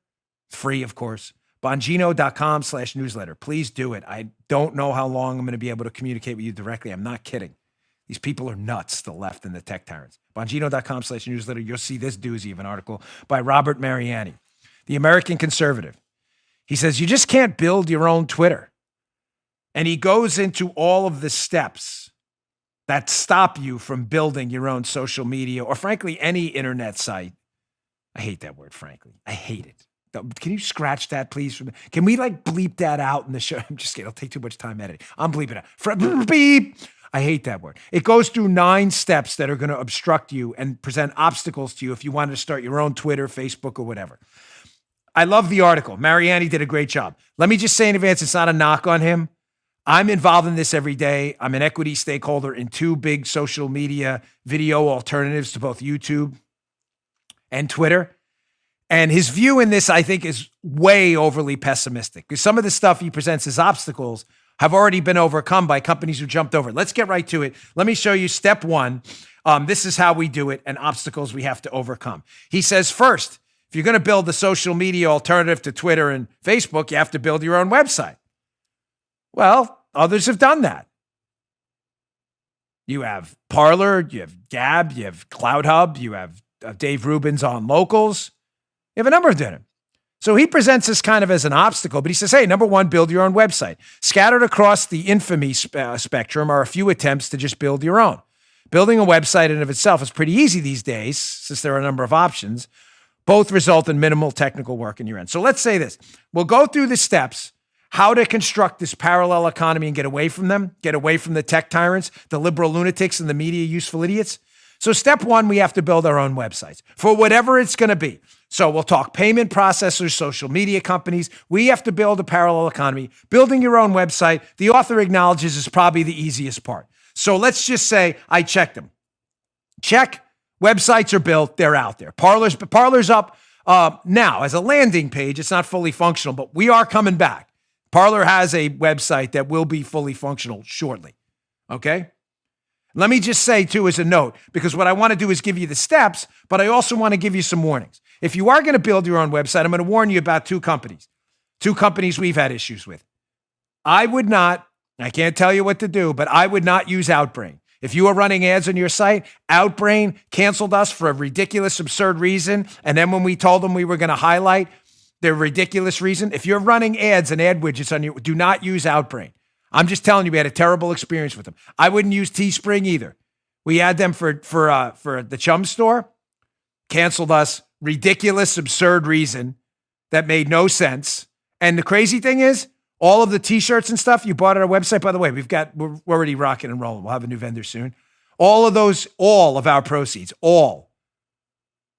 Free, of course. Bongino.com/newsletter. Please do it. I don't know how long I'm going to be able to communicate with you directly. I'm not kidding. These people are nuts, the left and the tech tyrants. Bongino.com/newsletter. You'll see this doozy of an article by Robert Mariani, the American Conservative. He says, you just can't build your own Twitter. And he goes into all of the steps that stop you from building your own social media or, frankly, any internet site. I hate that word, frankly. I hate it. Can you scratch that, please? Can we, bleep that out in the show? I'm just kidding. It'll take too much time editing. I'm bleeping it. Beep. I hate that word. It goes through 9 steps that are going to obstruct you and present obstacles to you if you wanted to start your own Twitter, Facebook, or whatever. I love the article. Mariani did a great job. Let me just say in advance, it's not a knock on him. I'm involved in this every day. I'm an equity stakeholder in 2 big social media video alternatives to both YouTube and Twitter. And his view in this, I think, is way overly pessimistic because some of the stuff he presents as obstacles have already been overcome by companies who jumped over it. Let's get right to it. Let me show you step 1. This is how we do it and obstacles we have to overcome. He says, first, if you're going to build a social media alternative to Twitter and Facebook, you have to build your own website. Well, others have done that. You have Parler, you have Gab, you have CloudHub, you have Dave Rubin's on Locals. You have a number of them. So he presents this kind of as an obstacle, but he says, hey, number 1, build your own website. Scattered across the infamy spectrum are a few attempts to just build your own. Building a website in and of itself is pretty easy these days, since there are a number of options. Both result in minimal technical work in your end. So let's say this. We'll go through the steps, how to construct this parallel economy and get away from them, get away from the tech tyrants, the liberal lunatics, and the media useful idiots. So step 1, we have to build our own websites for whatever it's going to be. So we'll talk payment processors, social media companies. We have to build a parallel economy. Building your own website, the author acknowledges, is probably the easiest part. So let's just say I checked them. Check. Websites are built. They're out there. Parler's up now as a landing page. It's not fully functional, but we are coming back. Parler has a website that will be fully functional shortly. Okay? Let me just say, too, as a note, because what I want to do is give you the steps, but I also want to give you some warnings. If you are going to build your own website, I'm going to warn you about two companies we've had issues with. I can't tell you what to do, but I would not use Outbrain. If you are running ads on your site, Outbrain canceled us for a ridiculous, absurd reason. And then when we told them we were going to highlight their ridiculous reason, if you're running ads and ad widgets on do not use Outbrain. I'm just telling you, we had a terrible experience with them. I wouldn't use Teespring either. We had them for the Chum Store, canceled us, ridiculous, absurd reason that made no sense. And the crazy thing is, all of the T-shirts and stuff you bought at our website, by the way, we're already rocking and rolling. We'll have a new vendor soon. All of our proceeds,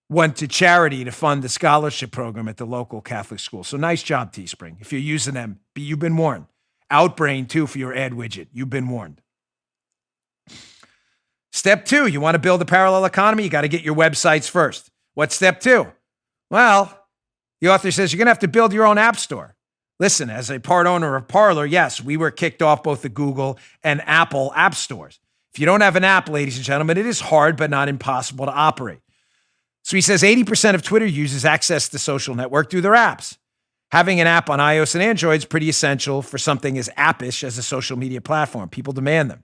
went to charity to fund the scholarship program at the local Catholic school. So nice job, Teespring. If you're using them, you've been warned. Outbrain, too, for your ad widget. You've been warned. Step 2, you want to build a parallel economy? You got to get your websites first. What's step 2? Well, the author says you're going to have to build your own app store. Listen, as a part owner of Parler, yes, we were kicked off both the Google and Apple app stores. If you don't have an app, ladies and gentlemen, it is hard but not impossible to operate. So he says 80% of Twitter users access the social network through their apps. Having an app on iOS and Android is pretty essential for something as appish as a social media platform. People demand them.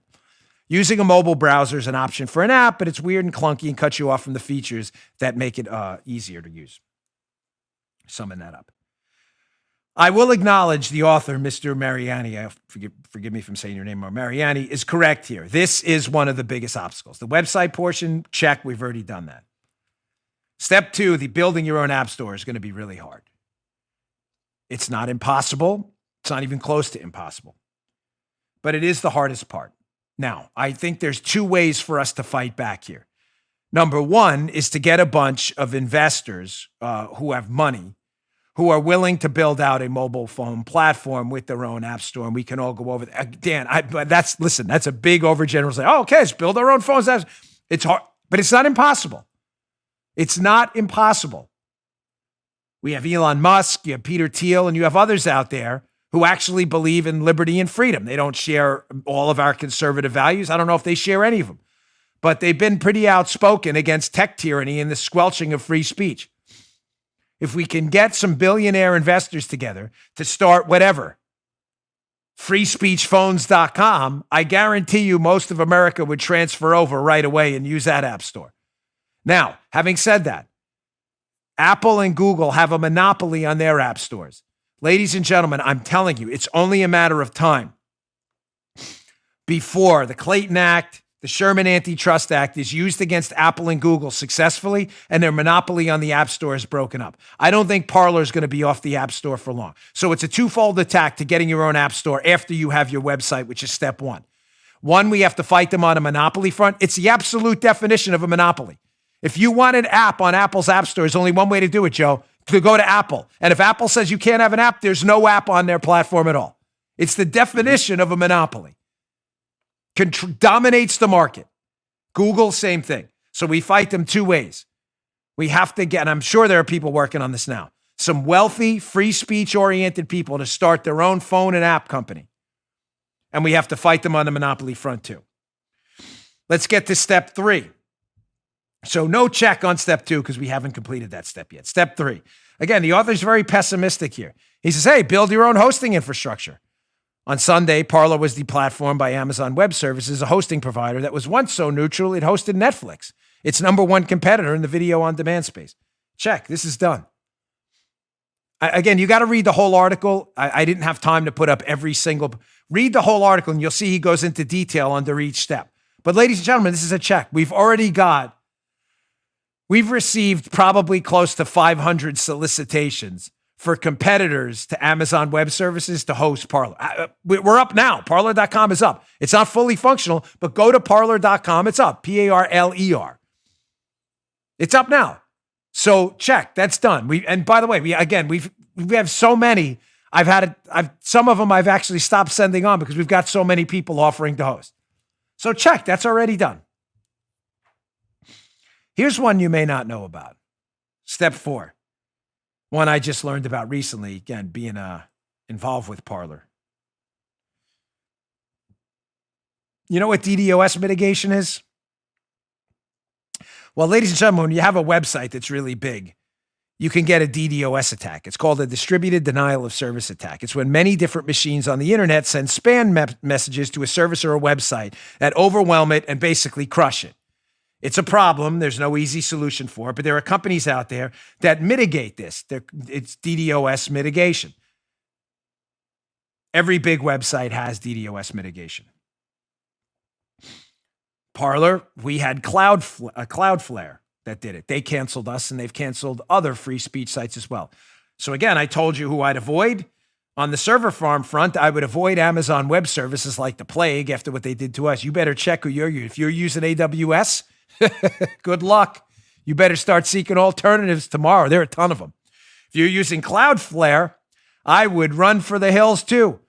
Using a mobile browser is an option for an app, but it's weird and clunky and cuts you off from the features that make it easier to use. Summing that up. I will acknowledge the author, Mr. Mariani, forgive me from saying your name wrong, Mariani, is correct here. This is one of the biggest obstacles. The website portion, check, we've already done that. Step 2, the building your own app store is going to be really hard. It's not impossible. It's not even close to impossible. But it is the hardest part. Now, I think there's 2 ways for us to fight back here. Number 1 is to get a bunch of investors who have money, who are willing to build out a mobile phone platform with their own app store, and we can all go over that. Dan, that's a big overgeneralization. Oh, okay, let's build our own phones. It's hard, but it's not impossible. It's not impossible. We have Elon Musk, you have Peter Thiel, and you have others out there who actually believe in liberty and freedom. They don't share all of our conservative values. I don't know if they share any of them, but they've been pretty outspoken against tech tyranny and the squelching of free speech. If we can get some billionaire investors together to start whatever, freespeechphones.com, I guarantee you most of America would transfer over right away and use that app store. Now, having said that, Apple and Google have a monopoly on their app stores. Ladies and gentlemen, I'm telling you, it's only a matter of time before the Clayton Act, the Sherman Antitrust Act is used against Apple and Google successfully, and their monopoly on the App Store is broken up. I don't think Parler is going to be off the App Store for long. So it's a twofold attack to getting your own App Store after you have your website, which is step 1. 1, we have to fight them on a monopoly front. It's the absolute definition of a monopoly. If you want an app on Apple's App Store, there's only one way to do it, Joe, to go to Apple. And if Apple says you can't have an app, there's no app on their platform at all. It's the definition of a monopoly. Dominates the market. Google, same thing. So we fight them 2 ways. We have to get, and I'm sure there are people working on this now, some wealthy, free speech-oriented people to start their own phone and app company. And we have to fight them on the monopoly front too. Let's get to step 3. So no check on step 2 because we haven't completed that step yet. Step 3. Again, the author's very pessimistic here. He says, hey, build your own hosting infrastructure. On Sunday, Parler was deplatformed by Amazon Web Services, a hosting provider that was once so neutral it hosted Netflix, its number 1 competitor in the video on demand space. Check. This is done. Again, you got to read the whole article. I didn't have time to put up every single. Read the whole article and you'll see he goes into detail under each step. But ladies and gentlemen, this is a check. We've received probably close to 500 solicitations for competitors to Amazon Web Services to host Parler. We're up now. Parler.com is up. It's not fully functional, but go to Parler.com. It's up. Parler. It's up now. So check. That's done. And by the way, we have so many. Some of them I've actually stopped sending on because we've got so many people offering to host. So check. That's already done. Here's one you may not know about. Step 4. One I just learned about recently, again, being involved with Parler. You know what DDoS mitigation is? Well, ladies and gentlemen, when you have a website that's really big, you can get a DDoS attack. It's called a distributed denial of service attack. It's when many different machines on the internet send spam messages to a service or a website that overwhelm it and basically crush it. It's a problem. There's no easy solution for it, but there are companies out there that mitigate this. It's DDoS mitigation. Every big website has DDoS mitigation. Parler, we had Cloudflare that did it. They canceled us, and they've canceled other free speech sites as well. So again, I told you who I'd avoid. On the server farm front, I would avoid Amazon Web Services like the plague after what they did to us. You better check who you're using. If you're using AWS, good luck. You better start seeking alternatives tomorrow. There are a ton of them. If you're using Cloudflare, I would run for the hills too.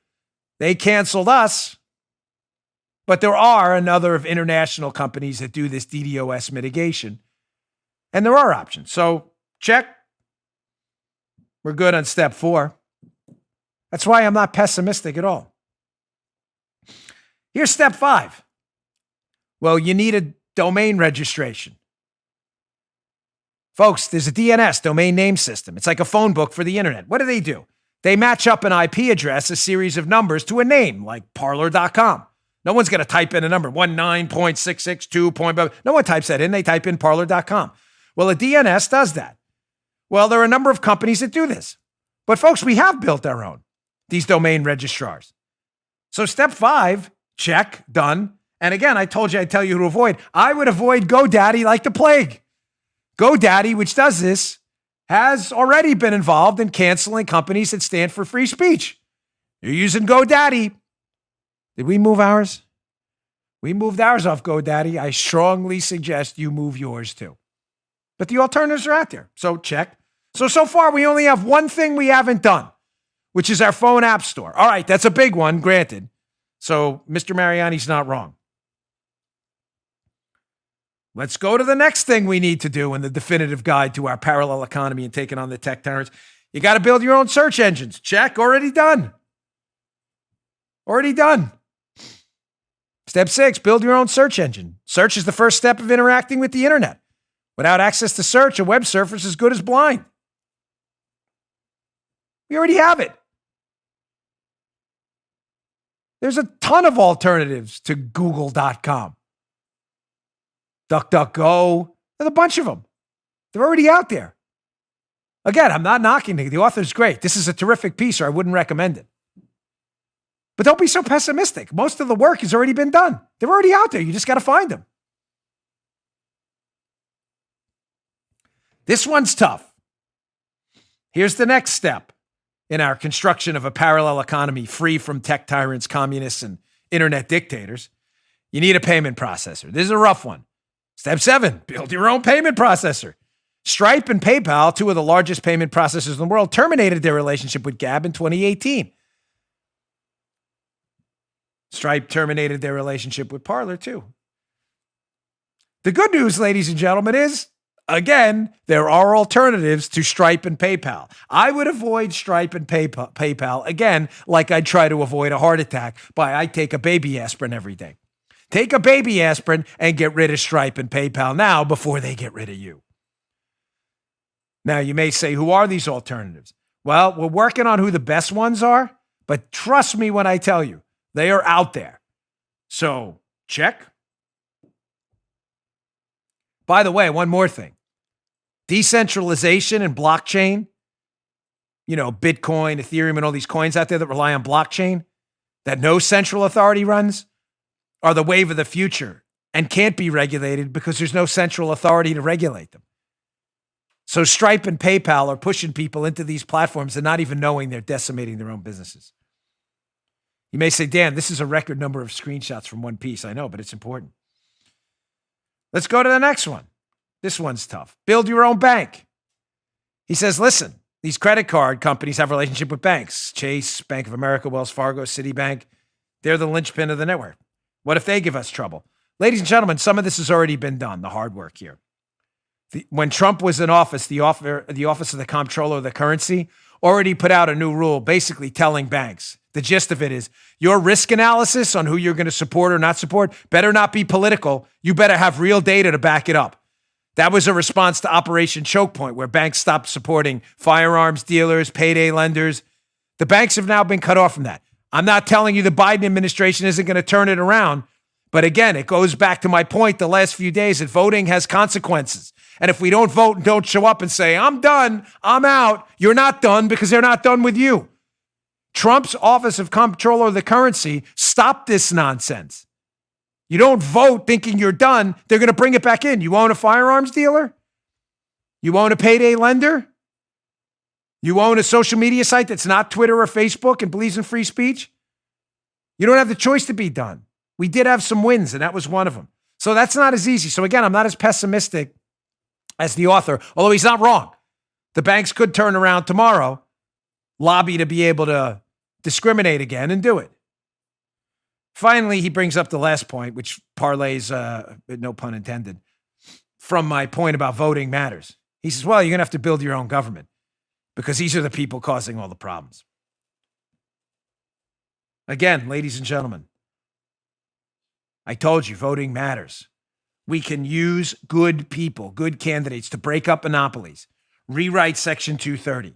They canceled us. But there are another of international companies that do this DDoS mitigation. And there are options. So check. We're good on step 4. That's why I'm not pessimistic at all. Here's step 5. Well, you need a domain registration. Folks, there's a DNS, domain name system. It's like a phone book for the internet. What do? They match up an IP address, a series of numbers, to a name like Parler.com. No one's going to type in a number, 19.662. No one types that in. They type in Parler.com. Well, a DNS does that. Well, there are a number of companies that do this. But folks, we have built our own, these domain registrars. So step 5, check, done. And again, I told you I'd tell you who to avoid. I would avoid GoDaddy like the plague. GoDaddy, which does this, has already been involved in canceling companies that stand for free speech. You're using GoDaddy. Did we move ours? We moved ours off GoDaddy. I strongly suggest you move yours too. But the alternatives are out there. So check. So far, we only have one thing we haven't done, which is our phone app store. All right, that's a big one, granted. So Mr. Mariani's not wrong. Let's go to the next thing we need to do in the definitive guide to our parallel economy and taking on the tech tyrants. You got to build your own search engines. Check. Already done. Already done. Step 6, build your own search engine. Search is the first step of interacting with the internet. Without access to search, a web surfer is as good as blind. We already have it. There's a ton of alternatives to Google.com. DuckDuckGo, there's a bunch of them. They're already out there. Again, I'm not knocking it. The author's great. This is a terrific piece, or I wouldn't recommend it. But don't be so pessimistic. Most of the work has already been done. They're already out there. You just got to find them. This one's tough. Here's the next step in our construction of a parallel economy free from tech tyrants, communists, and internet dictators. You need a payment processor. This is a rough one. Step 7, build your own payment processor. Stripe and PayPal, two of the largest payment processors in the world, terminated their relationship with Gab in 2018. Stripe terminated their relationship with Parler, too. The good news, ladies and gentlemen, is, again, there are alternatives to Stripe and PayPal. I would avoid Stripe and PayPal, again, like I'd try to avoid a heart attack I take a baby aspirin every day. Take a baby aspirin and get rid of Stripe and PayPal now before they get rid of you. Now, you may say, who are these alternatives? Well, we're working on who the best ones are, but trust me when I tell you, they are out there. So, check. By the way, one more thing. Decentralization and blockchain, Bitcoin, Ethereum, and all these coins out there that rely on blockchain that no central authority runs are the wave of the future and can't be regulated because there's no central authority to regulate them. So Stripe and PayPal are pushing people into these platforms and not even knowing they're decimating their own businesses. You may say, Dan, this is a record number of screenshots from one piece. I know, but it's important. Let's go to the next one. This one's tough. Build your own bank. He says, listen, these credit card companies have a relationship with banks. Chase, Bank of America, Wells Fargo, Citibank. They're the linchpin of the network. What if they give us trouble? Ladies and gentlemen, some of this has already been done, the hard work here. When Trump was in office, the Office of the Comptroller of the Currency already put out a new rule basically telling banks, the gist of it is your risk analysis on who you're going to support or not support better not be political. You better have real data to back it up. That was a response to Operation Choke Point, where banks stopped supporting firearms dealers, payday lenders. The banks have now been cut off from that. I'm not telling you the Biden administration isn't going to turn it around. But again, it goes back to my point the last few days that voting has consequences. And if we don't vote and don't show up and say, I'm done, I'm out, you're not done because they're not done with you. Trump's Office of Comptroller of the Currency stopped this nonsense. You don't vote thinking you're done. They're going to bring it back in. You own a firearms dealer? You own a payday lender? You own a social media site that's not Twitter or Facebook and believes in free speech? You don't have the choice to be done. We did have some wins, and that was one of them. So that's not as easy. So again, I'm not as pessimistic as the author, although he's not wrong. The banks could turn around tomorrow, lobby to be able to discriminate again and do it. Finally, he brings up the last point, which parlays, no pun intended, from my point about voting matters. He says, well, you're going to have to build your own government because these are the people causing all the problems. Again, ladies and gentlemen, I told you voting matters. We can use good people, good candidates to break up monopolies, rewrite Section 230,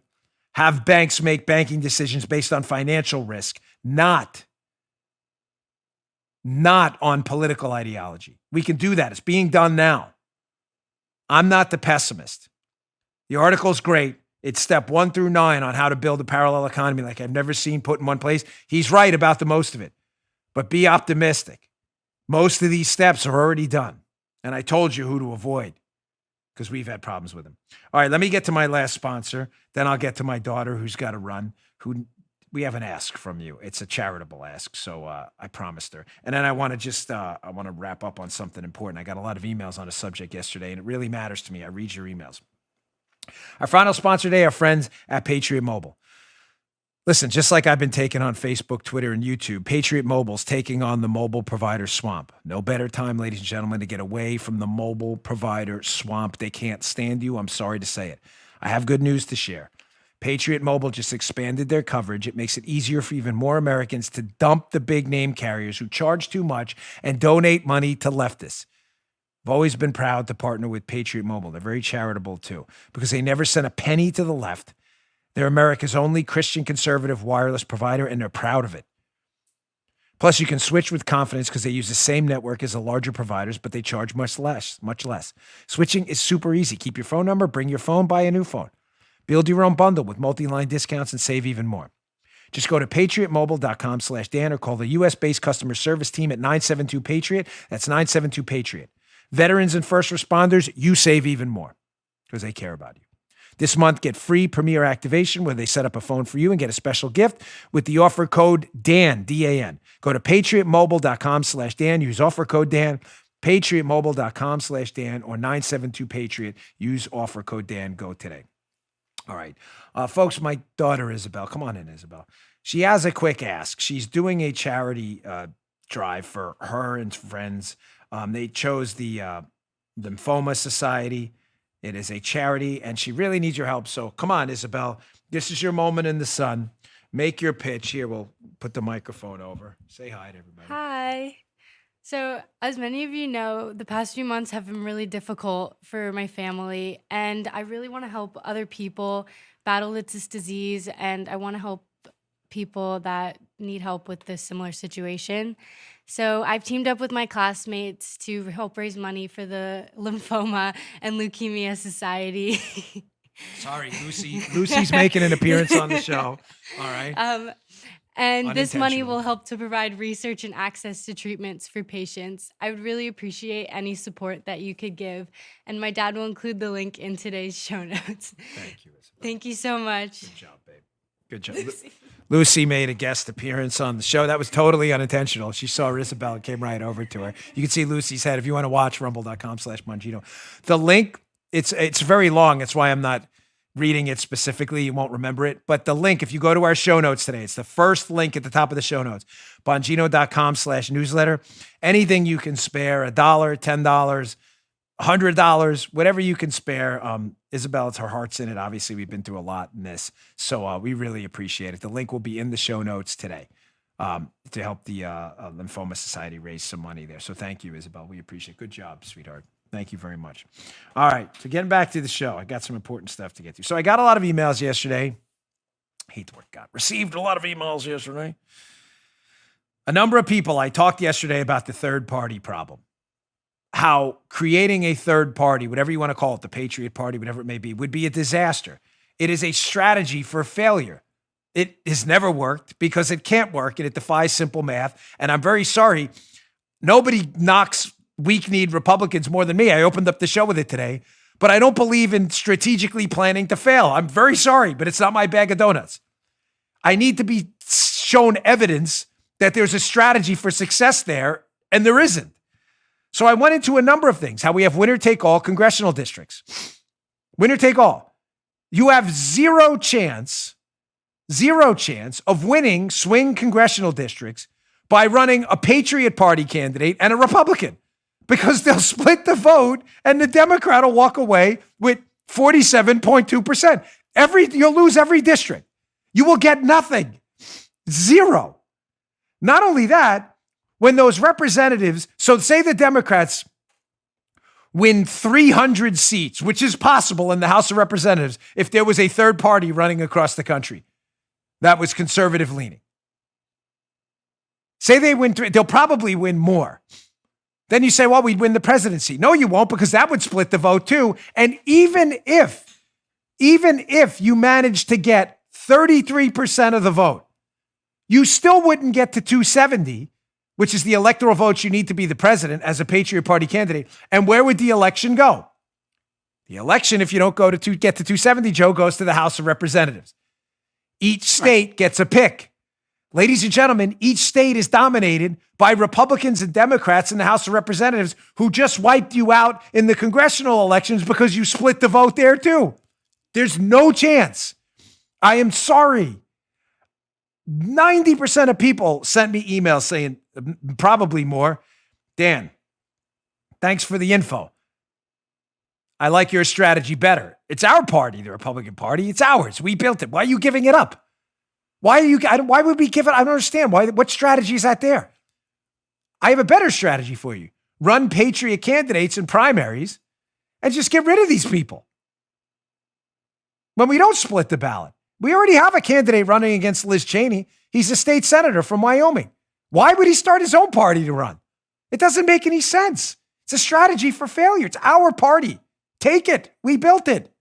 have banks make banking decisions based on financial risk, not on political ideology. We can do that. It's being done now. I'm not the pessimist. The article's great. It's step 1 through 9 on how to build a parallel economy like I've never seen put in one place. He's right about the most of it, but be optimistic. Most of these steps are already done. And I told you who to avoid because we've had problems with him. All right, let me get to my last sponsor. Then I'll get to my daughter who's got to run, who we have an ask from you. It's a charitable ask, so I promised her. And then I want to wrap up on something important. I got a lot of emails on a subject yesterday, and it really matters to me. I read your emails. Our final sponsor today, our friends at Patriot Mobile. Listen, just like I've been taking on Facebook, Twitter, and YouTube, Patriot Mobile's taking on the mobile provider swamp. No better time, ladies and gentlemen, to get away from the mobile provider swamp. They can't stand you. I'm sorry to say it. I have good news to share. Patriot Mobile just expanded their coverage. It makes it easier for even more Americans to dump the big name carriers who charge too much and donate money to leftists. I've always been proud to partner with Patriot Mobile. They're very charitable too, because they never sent a penny to the left. They're America's only Christian conservative wireless provider, and they're proud of it. Plus, you can switch with confidence because they use the same network as the larger providers, but they charge much less. Switching is super easy. Keep your phone number, bring your phone, buy a new phone. Build your own bundle with multi-line discounts and save even more. Just go to patriotmobile.com/Dan or call the U.S.-based customer service team at 972-PATRIOT. That's 972-PATRIOT. Veterans and first responders, you save even more because they care about you. This month, get free Premier activation where they set up a phone for you and get a special gift with the offer code DAN, D-A-N. Go to patriotmobile.com/Dan. Use offer code Dan. Patriotmobile.com/Dan or 972-PATRIOT. Use offer code Dan. Go today. All right. Folks, my daughter, Isabel. Come on in, Isabel. She has a quick ask. She's doing a charity drive for her and friends. They chose the Lymphoma Society. It is a charity, and she really needs your help. So come on, Isabel. This is your moment in the sun. Make your pitch. Here, we'll put the microphone over. Say hi to everybody. Hi. So, as many of you know, the past few months have been really difficult for my family, and I really want to help other people battle this disease, and I want to help people that need help with this similar situation. So I've teamed up with my classmates to help raise money for the Lymphoma and Leukemia Society. Sorry, Lucy. Lucy's making an appearance on the show. All right. And this money will help to provide research and access to treatments for patients. I would really appreciate any support that you could give. And my dad will include the link in today's show notes. Thank you, Isabel. Thank you so much. Good job, babe. Good job. Lucy made a guest appearance on the show. That was totally unintentional. She saw Isabel and came right over to her. You can see Lucy's head if you want to watch rumble.com/Bongino. The link, it's very long. That's why I'm not reading it specifically. You won't remember it. But the link, if you go to our show notes today, it's the first link at the top of the show notes, Bongino.com/newsletter. Anything you can spare, $1, $10, $100, whatever you can spare. Isabel, it's her heart's in it. Obviously, we've been through a lot in this, so we really appreciate it. The link will be in the show notes today to help the Lymphoma Society raise some money there. So thank you, Isabel. We appreciate it. Good job, sweetheart. Thank you very much. All right, so getting back to the show, I got some important stuff to get to. So I got a lot of emails yesterday. I hate the word got. Received a lot of emails yesterday. A number of people, I talked yesterday about the third party problem. How creating a third party, whatever you want to call it, the Patriot Party, whatever it may be, would be a disaster. It is a strategy for failure. It has never worked because it can't work and it defies simple math. And I'm very sorry. Nobody knocks weak-kneed Republicans more than me. I opened up the show with it today, but I don't believe in strategically planning to fail. I'm very sorry, but it's not my bag of donuts. I need to be shown evidence that there's a strategy for success there, and there isn't. So I went into a number of things, how we have winner-take-all congressional districts. Winner-take-all. You have zero chance of winning swing congressional districts by running a Patriot Party candidate and a Republican, because they'll split the vote and the Democrat will walk away with 47.2%. You'll lose every district. You will get nothing. Zero. Not only that, when those representatives, so say the Democrats win 300 seats, which is possible in the House of Representatives if there was a third party running across the country that was conservative leaning. Say they win, they'll probably win more. Then you say, well, we'd win the presidency. No, you won't, because that would split the vote too. And even if you manage to get 33% of the vote, you still wouldn't get to 270, which is the electoral votes you need to be the president as a Patriot Party candidate. And where would the election go? The election, if you don't get to 270, Joe, goes to the House of Representatives. Each state gets a pick. Ladies and gentlemen, each state is dominated by Republicans and Democrats in the House of Representatives who just wiped you out in the congressional elections because you split the vote there too. There's no chance. I am sorry. 90% of people sent me emails saying, probably more, Dan, thanks for the info. I like your strategy better. It's our party, the Republican Party. It's ours. We built it. Why are you giving it up? Why would we give it? I don't understand. What strategy is that there? I have a better strategy for you. Run Patriot candidates in primaries and just get rid of these people. When we don't split the ballot. We already have a candidate running against Liz Cheney. He's a state senator from Wyoming. Why would he start his own party to run? It doesn't make any sense. It's a strategy for failure. It's our party. Take it. We built it.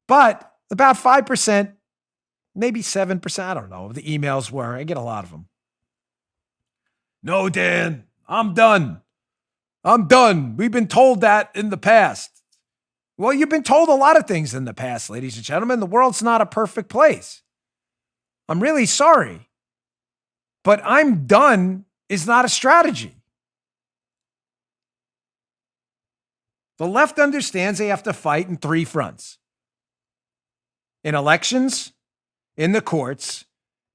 But about 5%, maybe 7%, I don't know, the emails were, I get a lot of them. No, Dan, I'm done. We've been told that in the past. Well, you've been told a lot of things in the past, ladies and gentlemen. The world's not a perfect place. I'm really sorry. But I'm done is not a strategy. The left understands they have to fight in three fronts. In elections, in the courts,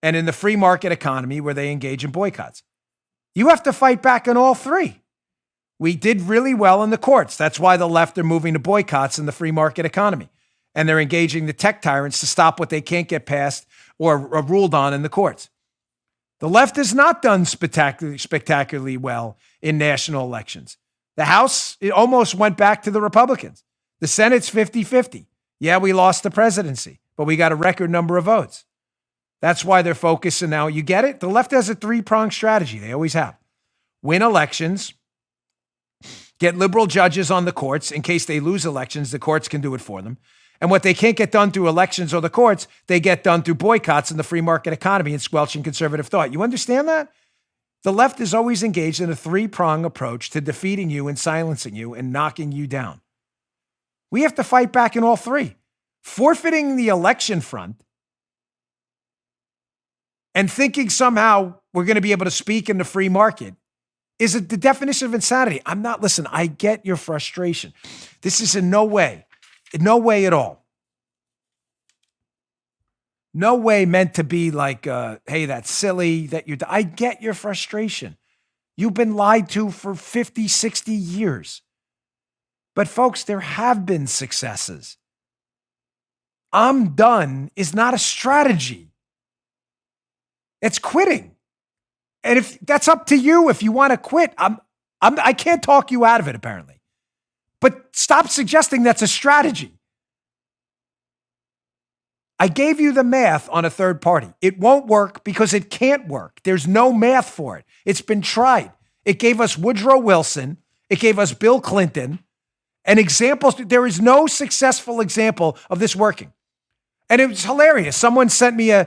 and in the free market economy where they engage in boycotts. You have to fight back in all three. We did really well in the courts. That's why the left are moving to boycotts in the free market economy. And they're engaging the tech tyrants to stop what they can't get passed or ruled on in the courts. The left has not done spectacularly well in national elections. The House, it almost went back to the Republicans. The Senate's 50-50. Yeah, we lost the presidency, but we got a record number of votes. That's why they're focusing now. You get it? The left has a three-pronged strategy. They always have. Win elections. Get liberal judges on the courts. In case they lose elections, the courts can do it for them. And what they can't get done through elections or the courts, they get done through boycotts in the free market economy and squelching conservative thought. You understand that? The left is always engaged in a three-prong approach to defeating you and silencing you and knocking you down. We have to fight back in all three. Forfeiting the election front and thinking somehow we're going to be able to speak in the free market is the definition of insanity. Listen, I get your frustration. This is in no way at all. No way meant to be like, hey, that's silly that I get your frustration. You've been lied to for 50, 60 years. But folks, there have been successes. I'm done is not a strategy. It's quitting. And if that's up to you, if you want to quit, I can't talk you out of it, apparently. But stop suggesting that's a strategy. I gave you the math on a third party. It won't work because it can't work. There's no math for it. It's been tried. It gave us Woodrow Wilson. It gave us Bill Clinton. And examples, there is no successful example of this working. And it was hilarious. Someone sent me an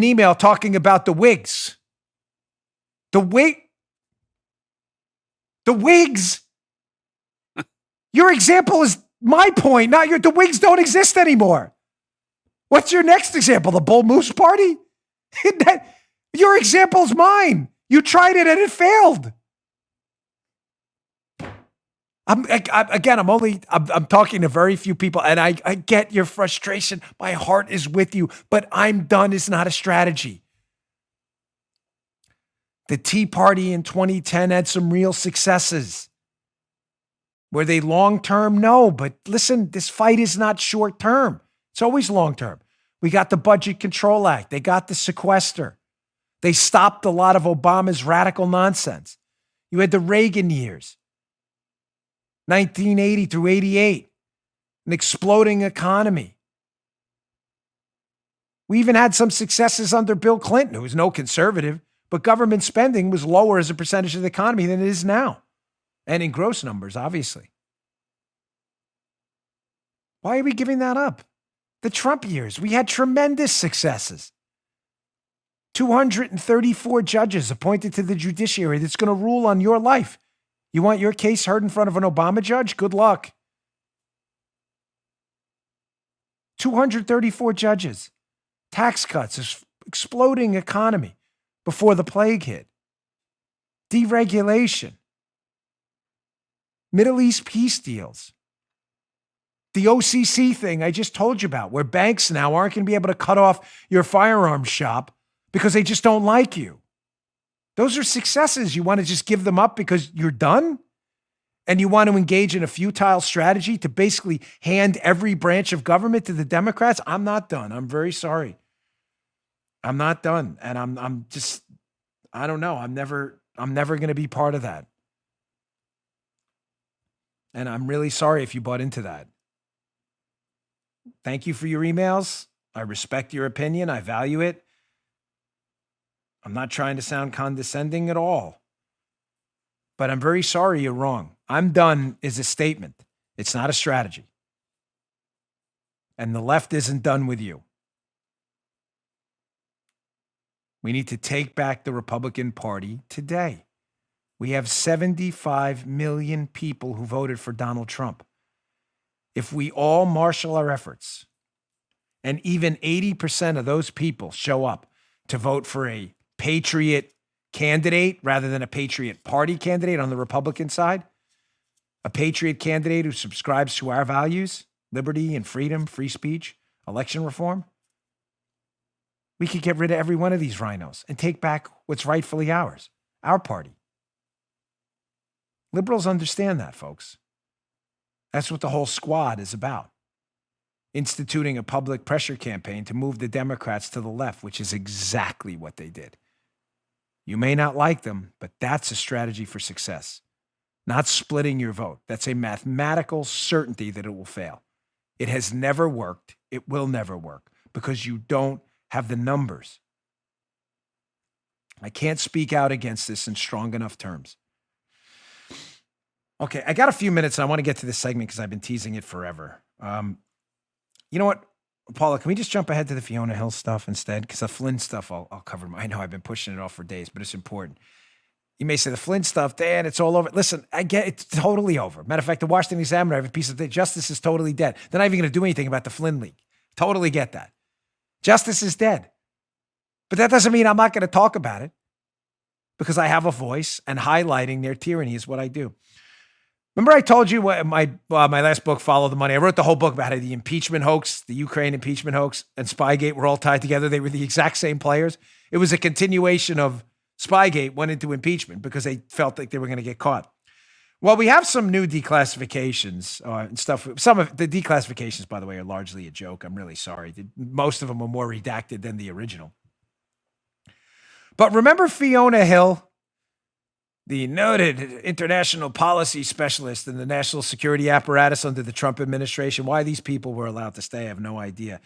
email talking about the Whigs. The Whigs. Your example is my point, not your. The Whigs don't exist anymore. What's your next example? The Bull Moose Party? Your example's mine. You tried it and it failed. I'm talking to very few people, and I get your frustration. My heart is with you, but I'm done is not a strategy. The Tea Party in 2010 had some real successes. Were they long-term? No, but listen, this fight is not short-term. It's always long-term. We got the Budget Control Act. They got the sequester. They stopped a lot of Obama's radical nonsense. You had the Reagan years, 1980 through 88, an exploding economy. We even had some successes under Bill Clinton, who was no conservative, but government spending was lower as a percentage of the economy than it is now. And in gross numbers, obviously. Why are we giving that up? The Trump years, we had tremendous successes. 234 judges appointed to the judiciary that's going to rule on your life. You want your case heard in front of an Obama judge? Good luck. 234 judges. Tax cuts, exploding economy before the plague hit. Deregulation. Middle East peace deals. The OCC thing I just told you about, where banks now aren't going to be able to cut off your firearms shop because they just don't like you. Those are successes. You want to just give them up because you're done? And you want to engage in a futile strategy to basically hand every branch of government to the Democrats? I'm not done. I'm very sorry. I'm not done. And I'm just, I don't know. I'm never going to be part of that. And I'm really sorry if you bought into that. Thank you for your emails. I respect your opinion. I value it. I'm not trying to sound condescending at all. But I'm very sorry you're wrong. I'm done is a statement. It's not a strategy. And the left isn't done with you. We need to take back the Republican Party today. We have 75 million people who voted for Donald Trump. If we all marshal our efforts, and even 80% of those people show up to vote for a patriot candidate rather than a patriot party candidate on the Republican side, a patriot candidate who subscribes to our values, liberty and freedom, free speech, election reform, we could get rid of every one of these rhinos and take back what's rightfully ours, our party. Liberals understand that, folks. That's what the whole squad is about. Instituting a public pressure campaign to move the Democrats to the left, which is exactly what they did. You may not like them, but that's a strategy for success. Not splitting your vote. That's a mathematical certainty that it will fail. It has never worked. It will never work because you don't have the numbers. I can't speak out against this in strong enough terms. Okay, I got a few minutes and I want to get to this segment because I've been teasing it forever. You know what, Paula, can we just jump ahead to the Fiona Hill stuff instead? Because the Flynn stuff I'll cover. I know I've been pushing it off for days, but it's important. You may say the Flynn stuff, Dan, it's all over. Listen, I get it's totally over. Matter of fact, the Washington Examiner, I have a piece of justice is totally dead. They're not even going to do anything about the Flynn leak. Totally get that. Justice is dead. But that doesn't mean I'm not going to talk about it because I have a voice and highlighting their tyranny is what I do. Remember I told you what my last book, Follow the Money. I wrote the whole book about how the impeachment hoax, the Ukraine impeachment hoax, and Spygate were all tied together. They were the exact same players. It was a continuation of Spygate went into impeachment because they felt like they were going to get caught. Well, we have some new declassifications and stuff. Some of the declassifications, by the way, are largely a joke. I'm really sorry. Most of them are more redacted than the original. But remember Fiona Hill, the noted international policy specialist in the national security apparatus under the Trump administration? Why these people were allowed to stay, I have no idea.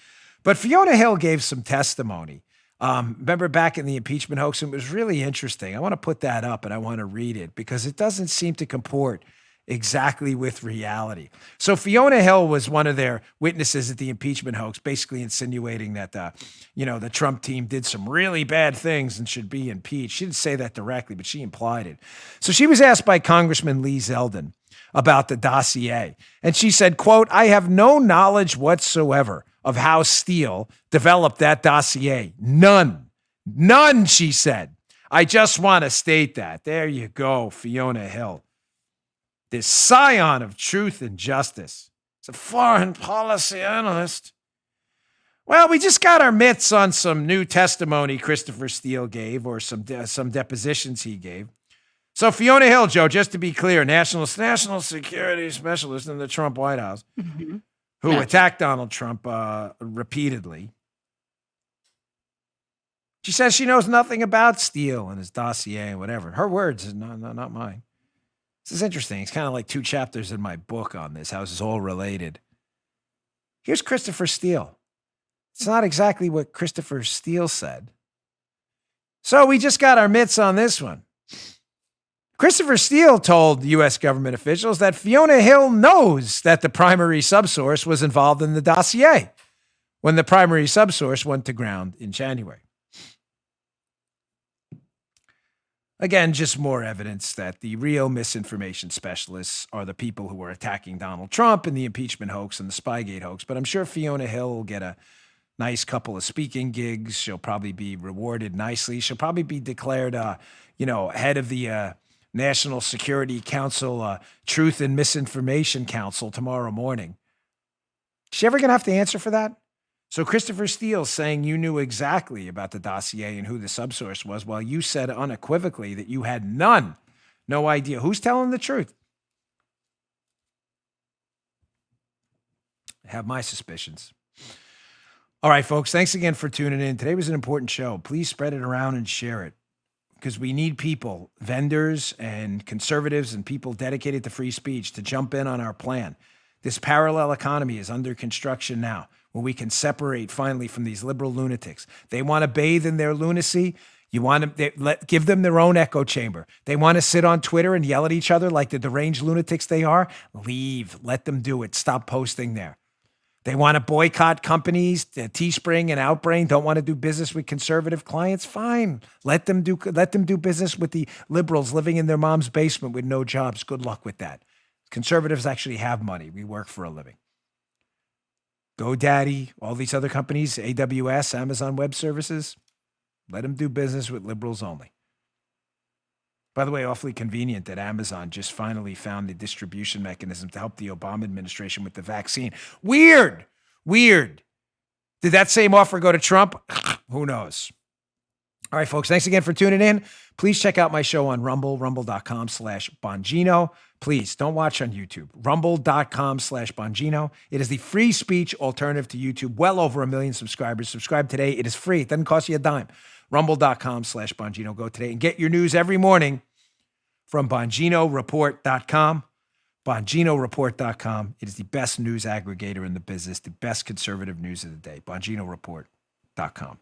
But Fiona Hill gave some testimony. Remember back in the impeachment hoax, it was really interesting. I want to put that up and I want to read it because it doesn't seem to comport exactly with reality. So Fiona Hill was one of their witnesses at the impeachment hoax, basically insinuating that, the Trump team did some really bad things and should be impeached. She didn't say that directly, but she implied it. So she was asked by Congressman Lee Zeldin about the dossier. And she said, quote, "I have no knowledge whatsoever of how Steele developed that dossier. None, she said. I just want to state that." There you go, Fiona Hill. This scion of truth and justice. It's a foreign policy analyst. Well, we just got our mitts on some new testimony Christopher Steele gave, or some depositions he gave. So Fiona Hill, Joe, just to be clear, national security specialist in the Trump White House, who attacked Donald Trump repeatedly. She says she knows nothing about Steele and his dossier and whatever. Her words, not mine. This is interesting. It's kind of like 2 chapters in my book on this, how this is all related. Here's Christopher Steele. It's not exactly what Christopher Steele said. So we just got our mitts on this one. Christopher Steele told U.S. government officials that Fiona Hill knows that the primary subsource was involved in the dossier when the primary subsource went to ground in January. Again, just more evidence that the real misinformation specialists are the people who are attacking Donald Trump and the impeachment hoax and the Spygate hoax. But I'm sure Fiona Hill will get a nice couple of speaking gigs. She'll probably be rewarded nicely. She'll probably be declared, head of the National Security Council, Truth and Misinformation Council tomorrow morning. Is she ever going to have to answer for that? So Christopher Steele saying you knew exactly about the dossier and who the subsource was, while you said unequivocally that you had no idea. Who's telling the truth? I have my suspicions. All right, folks, thanks again for tuning in. Today was an important show. Please spread it around and share it, because we need people, vendors and conservatives and people dedicated to free speech, to jump in on our plan. This parallel economy is under construction now, where we can separate finally from these liberal lunatics. They want to bathe in their lunacy. You want to give them their own echo chamber. They want to sit on Twitter and yell at each other like the deranged lunatics they are. Leave. Let them do it. Stop posting there. They want to boycott companies. Teespring and Outbrain don't want to do business with conservative clients. Fine. Let them do business with the liberals living in their mom's basement with no jobs. Good luck with that. Conservatives actually have money. We work for a living. GoDaddy, all these other companies, AWS, Amazon Web Services, let them do business with liberals only. By the way, awfully convenient that Amazon just finally found the distribution mechanism to help the Obama administration with the vaccine. Weird. Did that same offer go to Trump? Who knows? All right, folks, thanks again for tuning in. Please check out my show on Rumble, rumble.com/Bongino. Please don't watch on YouTube. Rumble.com/Bongino. It is the free speech alternative to YouTube. Well over 1 million subscribers. Subscribe today. It is free. It doesn't cost you a dime. Rumble.com/Bongino. Go today and get your news every morning from BonginoReport.com. BonginoReport.com. It is the best news aggregator in the business, the best conservative news of the day. BonginoReport.com.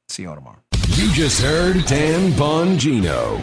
See you all tomorrow. You just heard Dan Bongino.